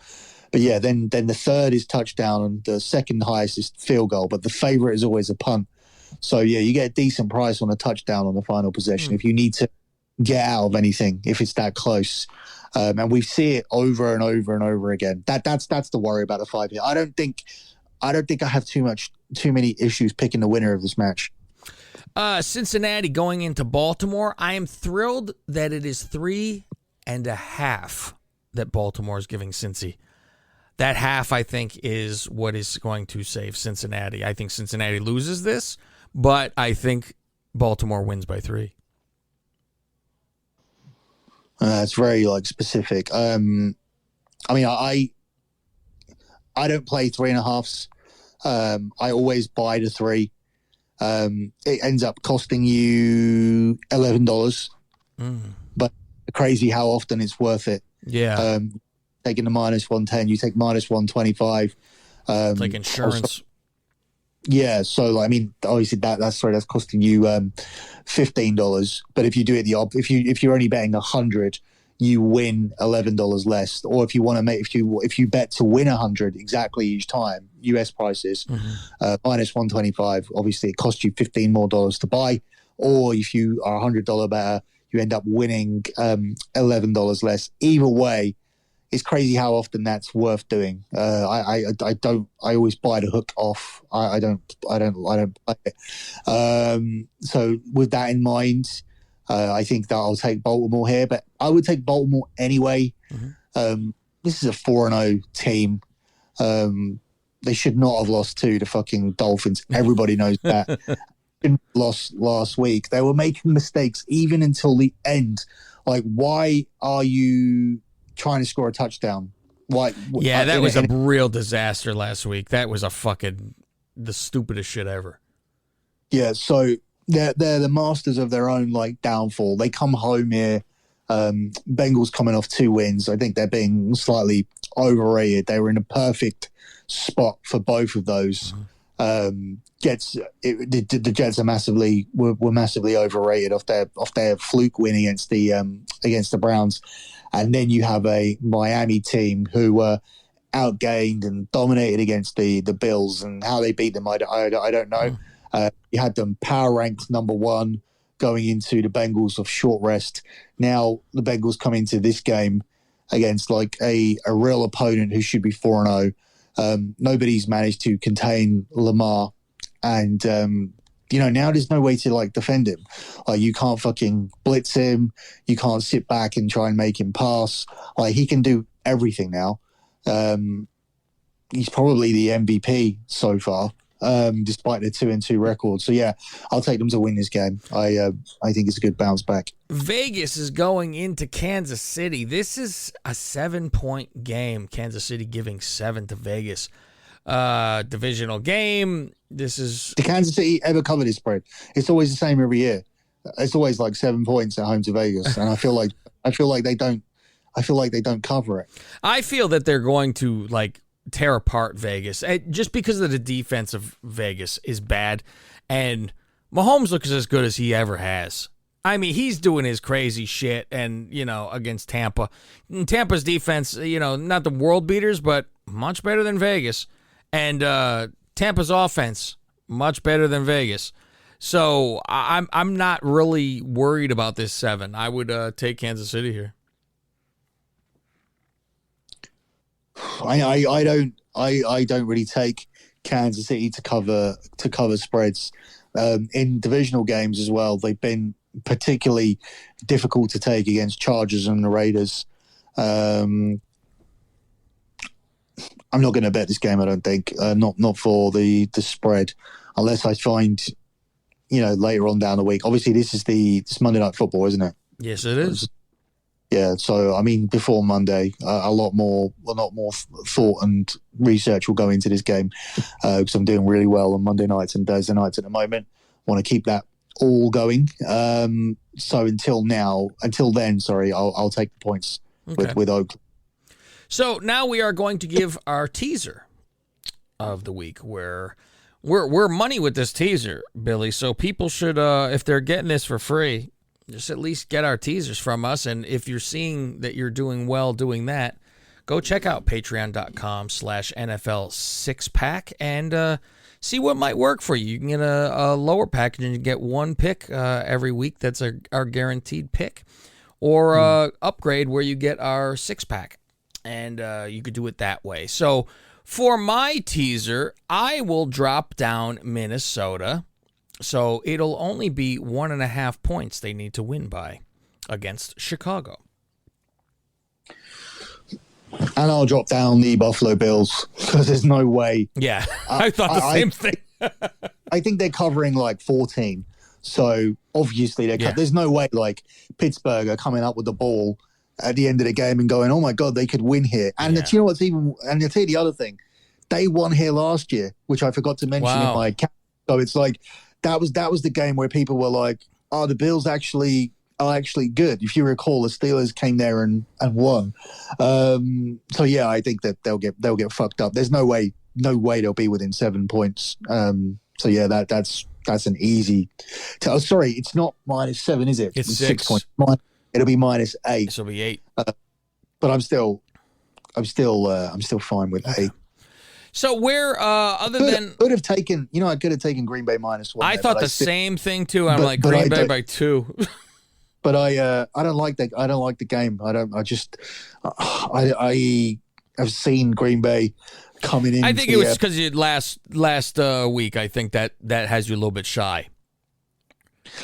But yeah, then the third is touchdown, and the second highest is field goal. But the favorite is always a punt. So yeah, you get a decent price on a touchdown on the final possession if you need to get out of anything, if it's that close. And we see it over and over and over again. That's the worry about the 5 here. I don't think I have too many issues picking the winner of this match. Cincinnati going into Baltimore. I am thrilled that it is 3.5 that Baltimore is giving Cincy. That half, I think, is what is going to save Cincinnati. I think Cincinnati loses this, but I think Baltimore wins by 3. It's very specific. I mean, I don't play 3.5s. I always buy the 3. It ends up costing you $11, but crazy how often it's worth it. Yeah. taking the minus 110, you take minus 125. It's like insurance. Yeah, so like, I mean, obviously that's costing you $15. But if you do it if you're only betting 100, you win $11 less. Or if you want to if you bet to win 100 exactly each time, US prices, minus 125. Obviously, it costs you $15 more to buy. Or if you are $100 better, you end up winning $11 less. Either way, it's crazy how often that's worth doing. I always buy the hook off. I don't buy it. So with that in mind, I think that I'll take Baltimore here, but I would take Baltimore anyway. This is a 4-0 team. They should not have lost to the fucking Dolphins. Everybody knows that. Lost last week. They were making mistakes even until the end. Like, why are you trying to score a touchdown? Why? Yeah, that was a real disaster last week. That was the stupidest shit ever. Yeah, so they're the masters of their own like downfall. They come home here. Bengals coming off 2 wins. I think they're being slightly overrated. They were in a perfect spot for both of those. The Jets are massively overrated off their fluke win against the Browns, and then you have a Miami team who were outgained and dominated against the Bills, and how they beat them I don't know. You had them power ranked number 1 going into the Bengals of short rest. Now the Bengals come into this game against like a real opponent who should be 4-0. Nobody's managed to contain Lamar, and now there's no way to like defend him. Like, you can't fucking blitz him. You can't sit back and try and make him pass. Like, he can do everything now. He's probably the MVP so far, despite the 2-2 record. So yeah, I'll take them to win this game. I think it's a good bounce back. Vegas is going into Kansas City. This is a 7-point game. Kansas City giving 7 to Vegas. Divisional game. This is. Did Kansas City ever cover this spread? It's always the same every year. It's always like 7 points at home to Vegas, and I feel like they don't. I feel like they don't cover it. I feel that they're going to like tear apart Vegas just because of the defense of Vegas is bad, and Mahomes looks as good as he ever has. I mean, he's doing his crazy shit, and against Tampa. And Tampa's defense, not the world beaters, but much better than Vegas, and Tampa's offense much better than Vegas. So I'm not really worried about this 7. I would take Kansas City here. I don't really take Kansas City to cover spreads in divisional games as well. They've been particularly difficult to take against Chargers and the Raiders. I'm not going to bet this game. I don't think not for the spread, unless I find later on down the week. Obviously, this Monday Night Football, isn't it? Yes, it is. Yeah, so I mean, before Monday, a lot more thought and research will go into this game because I'm doing really well on Monday nights and Thursday nights at the moment. Want to keep that all going. So until then, I'll take the points with Oakland. So now we are going to give our teaser of the week, where we're money with this teaser, Billy. So people should, if they're getting this for free, just at least get our teasers from us. And if you're seeing that you're doing well doing that, go check out patreon.com/NFL 6-pack and see what might work for you. You can get a lower package and you get 1 pick every week. That's our guaranteed pick. Or upgrade where you get our 6-pack. And you could do it that way. So for my teaser, I will drop down Minnesota. So it'll only be 1.5 points they need to win by against Chicago. And I'll drop down the Buffalo Bills because there's no way. Yeah, I thought the same thing. I think they're covering like 14. So obviously there's no way like Pittsburgh are coming up with the ball at the end of the game and going, oh my God, they could win here. And you know what's and I'll tell you the other thing. They won here last year, which I forgot to mention in my account. So it's like, that was the game where people were like, "Oh, the Bills actually are actually good. If you recall, the Steelers came there and won. So yeah, I think that they'll get fucked up. There's no way they'll be within 7 points. So yeah, that's an easy. Sorry, it's not -7, is it? It's 6 points. It'll be -8. This will be 8. But I'm still fine with 8. So where, other than could have taken, I could have taken Green Bay -1. I thought the same thing too. I'm like Green Bay by 2. But I don't like that. I don't like the game. I have seen Green Bay coming in. I think it was because you last week. I think that has you a little bit shy.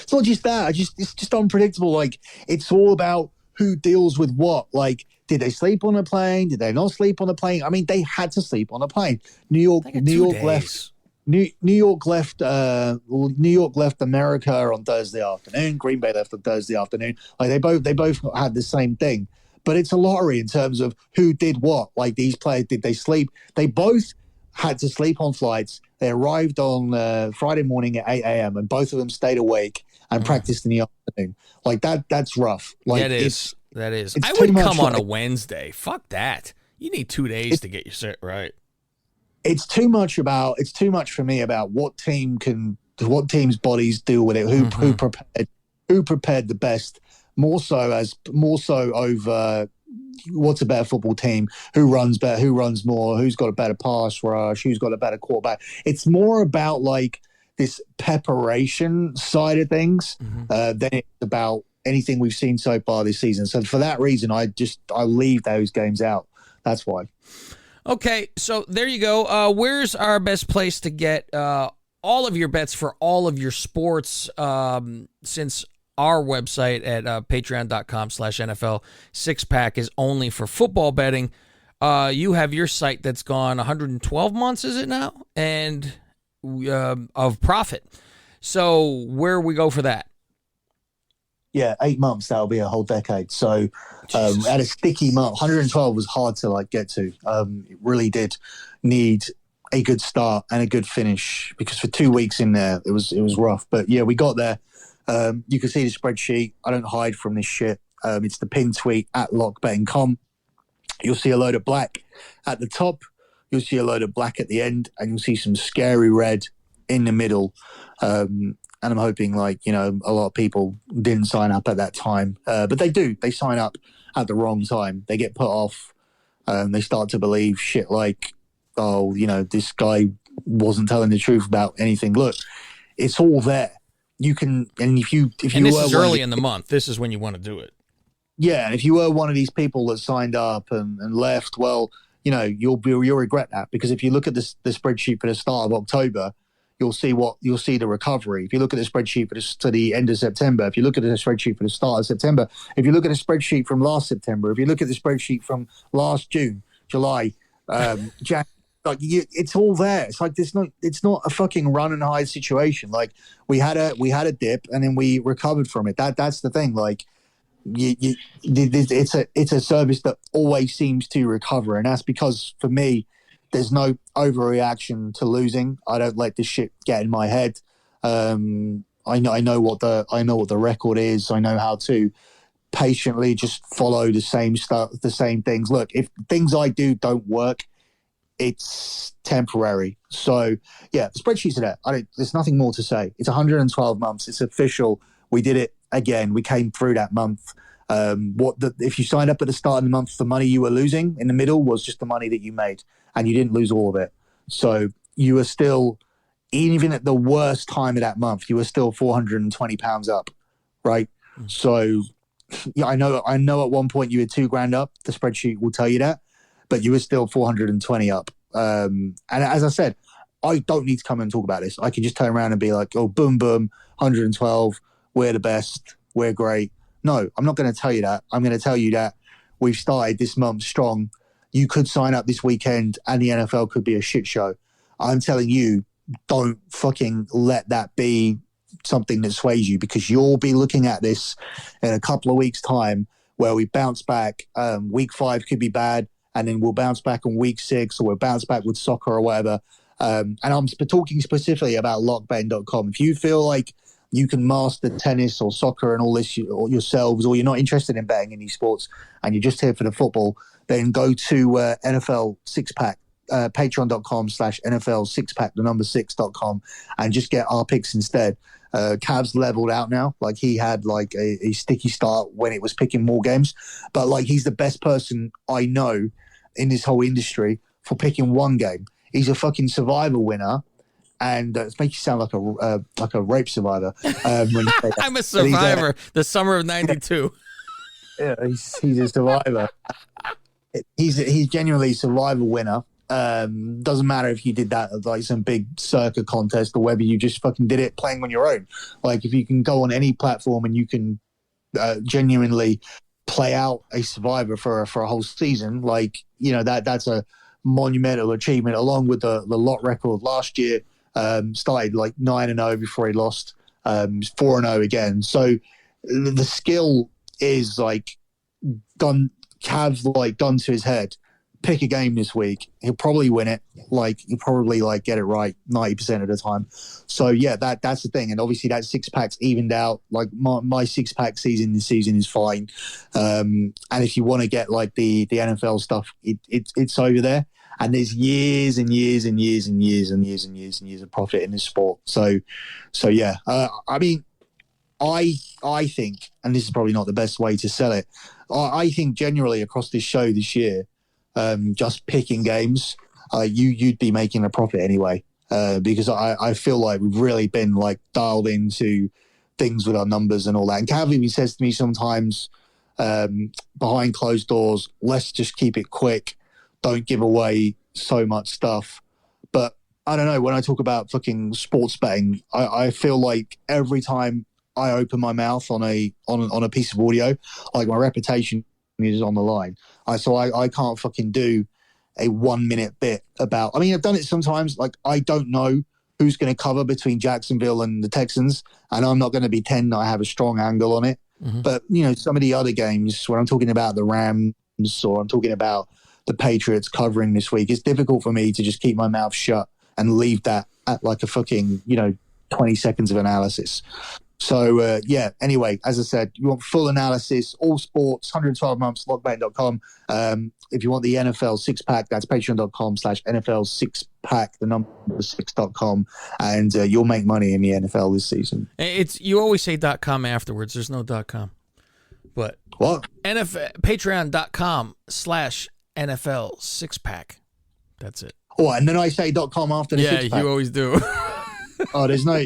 It's not just that. It's just unpredictable. Like, it's all about who deals with what. Like, did they sleep on a plane? Did they not sleep on a plane? I mean, they had to sleep on a plane. New York left. New York left America on Thursday afternoon. Green Bay left on Thursday afternoon. Like, they both had the same thing. But it's a lottery in terms of who did what. Like, these players, did they sleep? They both had to sleep on flights. They arrived on Friday morning at 8 a.m. and both of them stayed awake and practiced in the afternoon. Like, that's rough. Like, that is. I would come on a Wednesday. Fuck that. You need 2 days to get your set right. It's too much for me about what team's bodies deal with it, who prepared the best, more so over what's a better football team, who runs better, who runs more, who's got a better pass rush, who's got a better quarterback. It's more about like this preparation side of things than it's about anything we've seen so far this season. So for that reason, I leave those games out. That's why. Okay, so there you go. Where's our best place to get all of your bets for all of your sports, since our website at patreon.com/NFL six-pack is only for football betting. You have your site that's gone 112 months, is it now? And of profit. So where we go for that? Yeah, 8 months, that'll be a whole decade. So at a sticky month, 112 was hard to get to. It really did need a good start and a good finish, because for 2 weeks in there, it was rough. But yeah, we got there. You can see the spreadsheet. I don't hide from this shit. It's the pinned tweet at lockbetting.com. You'll see a load of black at the top. You'll see a load of black at the end, and you'll see some scary red in the middle. And I'm hoping, a lot of people didn't sign up at that time. But they do. They sign up at the wrong time. They get put off. They start to believe shit like, this guy wasn't telling the truth about anything. Look, it's all there. You can, and if you and this is early in the month, this is when you want to do it. Yeah, and if you were one of these people that signed up and left, well, you'll regret that, because if you look at the spreadsheet for the start of October, you'll see the recovery. If you look at the spreadsheet to the end of September, if you look at the spreadsheet for the start of September, if you look at the spreadsheet from last September, if you look at the spreadsheet from last June, July, January, it's all there. It's like it's not a fucking run and hide situation. Like, we had a dip and then we recovered from it. That's the thing. Like, it's a service that always seems to recover, and that's because, for me, there's no overreaction to losing. I don't let this shit get in my head. I know what the record is. I know how to patiently just follow the same stuff, the same things. Look, if things I do don't work, it's temporary. So yeah, the spreadsheets are there. There's nothing more to say. It's 112 months. It's official. We did it again. We came through that month. If you signed up at the start of the month, the money you were losing in the middle was just the money that you made, and you didn't lose all of it. So you were still, even at the worst time of that month, you were still £420 up, right? So yeah, I know at one point you were $2,000 up. The spreadsheet will tell you that, but you were still 420 up. And as I said, I don't need to come and talk about this. I can just turn around and be like, oh, boom, boom, 112. We're the best. We're great. No, I'm not going to tell you that. I'm going to tell you that we've started this month strong. You could sign up this weekend and the NFL could be a shit show. I'm telling you, don't fucking let that be something that sways you, because you'll be looking at this in a couple of weeks' time where we bounce back. Week 5 could be bad, and then we'll bounce back on week 6, or we'll bounce back with soccer or whatever. And I'm talking specifically about lockbetting.com. If you feel like you can master tennis or soccer and all this yourselves, or you're not interested in betting in these sports and you're just here for the football, then go to NFL Six Pack, patreon.com/NFL Six Pack, the number 6.com, and just get our picks instead. Cav's leveled out now. Like, he had like a sticky start when it was picking more games, but like, he's the best person I know in this whole industry for picking one game. He's a fucking Survivor winner. And it makes you sound like a rape survivor. When you say that. I'm a survivor. The summer of '92. Yeah, he's a survivor. He's genuinely a Survivor winner. Doesn't matter if you did that at like some big circa contest or whether you just fucking did it playing on your own. Like, if you can go on any platform and you can genuinely play out a Survivor for a whole season, like, you know, that's a monumental achievement, along with the lot record last year. Started like 9-0 before he lost, 4-0 again. So the skill is like done. Cav's like done to his head. Pick a game this week, he'll probably win it. Like, he'll probably like get it right 90% of the time. So yeah, that's the thing. And obviously that six pack's evened out. Like, my six pack season this season is fine. And if you want to get like the NFL stuff, it's over there. And there's years and years and years and years and years and years and years of profit in this sport. So yeah. I mean, I think, and this is probably not the best way to sell it, I think generally across this show this year, just picking games, you'd be making a profit anyway. Because I feel like we've really been like dialed into things with our numbers and all that. And Cav even says to me sometimes, behind closed doors, let's just keep it quick. Don't give away so much stuff. But I don't know, when I talk about fucking sports betting, I feel like every time I open my mouth on a piece of audio, like, my reputation is on the line. So I can't fucking do a 1 minute bit about, I mean, I've done it sometimes. Like, I don't know who's going to cover between Jacksonville and the Texans, and I'm not going to pretend I have a strong angle on it. Mm-hmm. But, you know, some of the other games, when I'm talking about the Rams or I'm talking about the Patriots covering this week, it's difficult for me to just keep my mouth shut and leave that at like a fucking, 20 seconds of analysis. So, yeah, anyway, as I said, you want full analysis, all sports, 112 months, lockbait.com. If you want the NFL six pack, that's patreon.com/NFL six pack, the number 6.com. And you'll make money in the NFL this season. You always say .com afterwards. There's no .com. But what? Patreon.com/NFL six pack. That's it. Oh, and then I say .com after the six pack. Yeah, you always do. Oh, there's no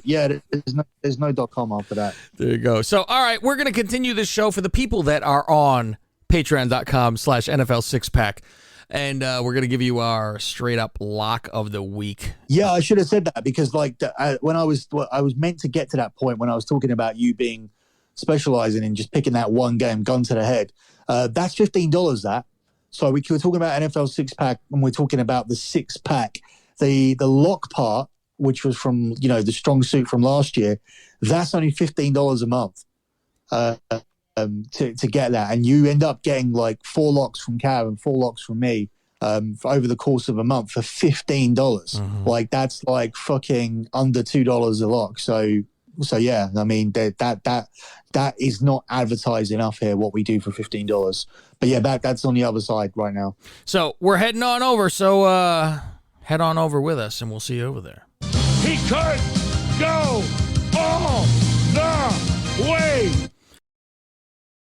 .com after that. There you go. So, all right, we're going to continue this show for the people that are on patreon.com/NFL six pack. And we're going to give you our straight up lock of the week. Yeah, I should have said that, because like when I was meant to get to that point when I was talking about you being specializing in just picking that one game, gun to the head. That's $15 that. So we were talking about NFL six pack, and we're talking about the six pack, the lock part, which was from, the strong suit from last year. That's only $15 a month to get that. And you end up getting like 4 locks from Cav and 4 locks from me over the course of a month for $15. Mm-hmm. Like, that's like fucking under $2 a lock. So yeah, I mean, that is not advertised enough here, what we do for $15. But yeah, that's on the other side right now. So we're heading on over. So head on over with us, and we'll see you over there. He could go all the way.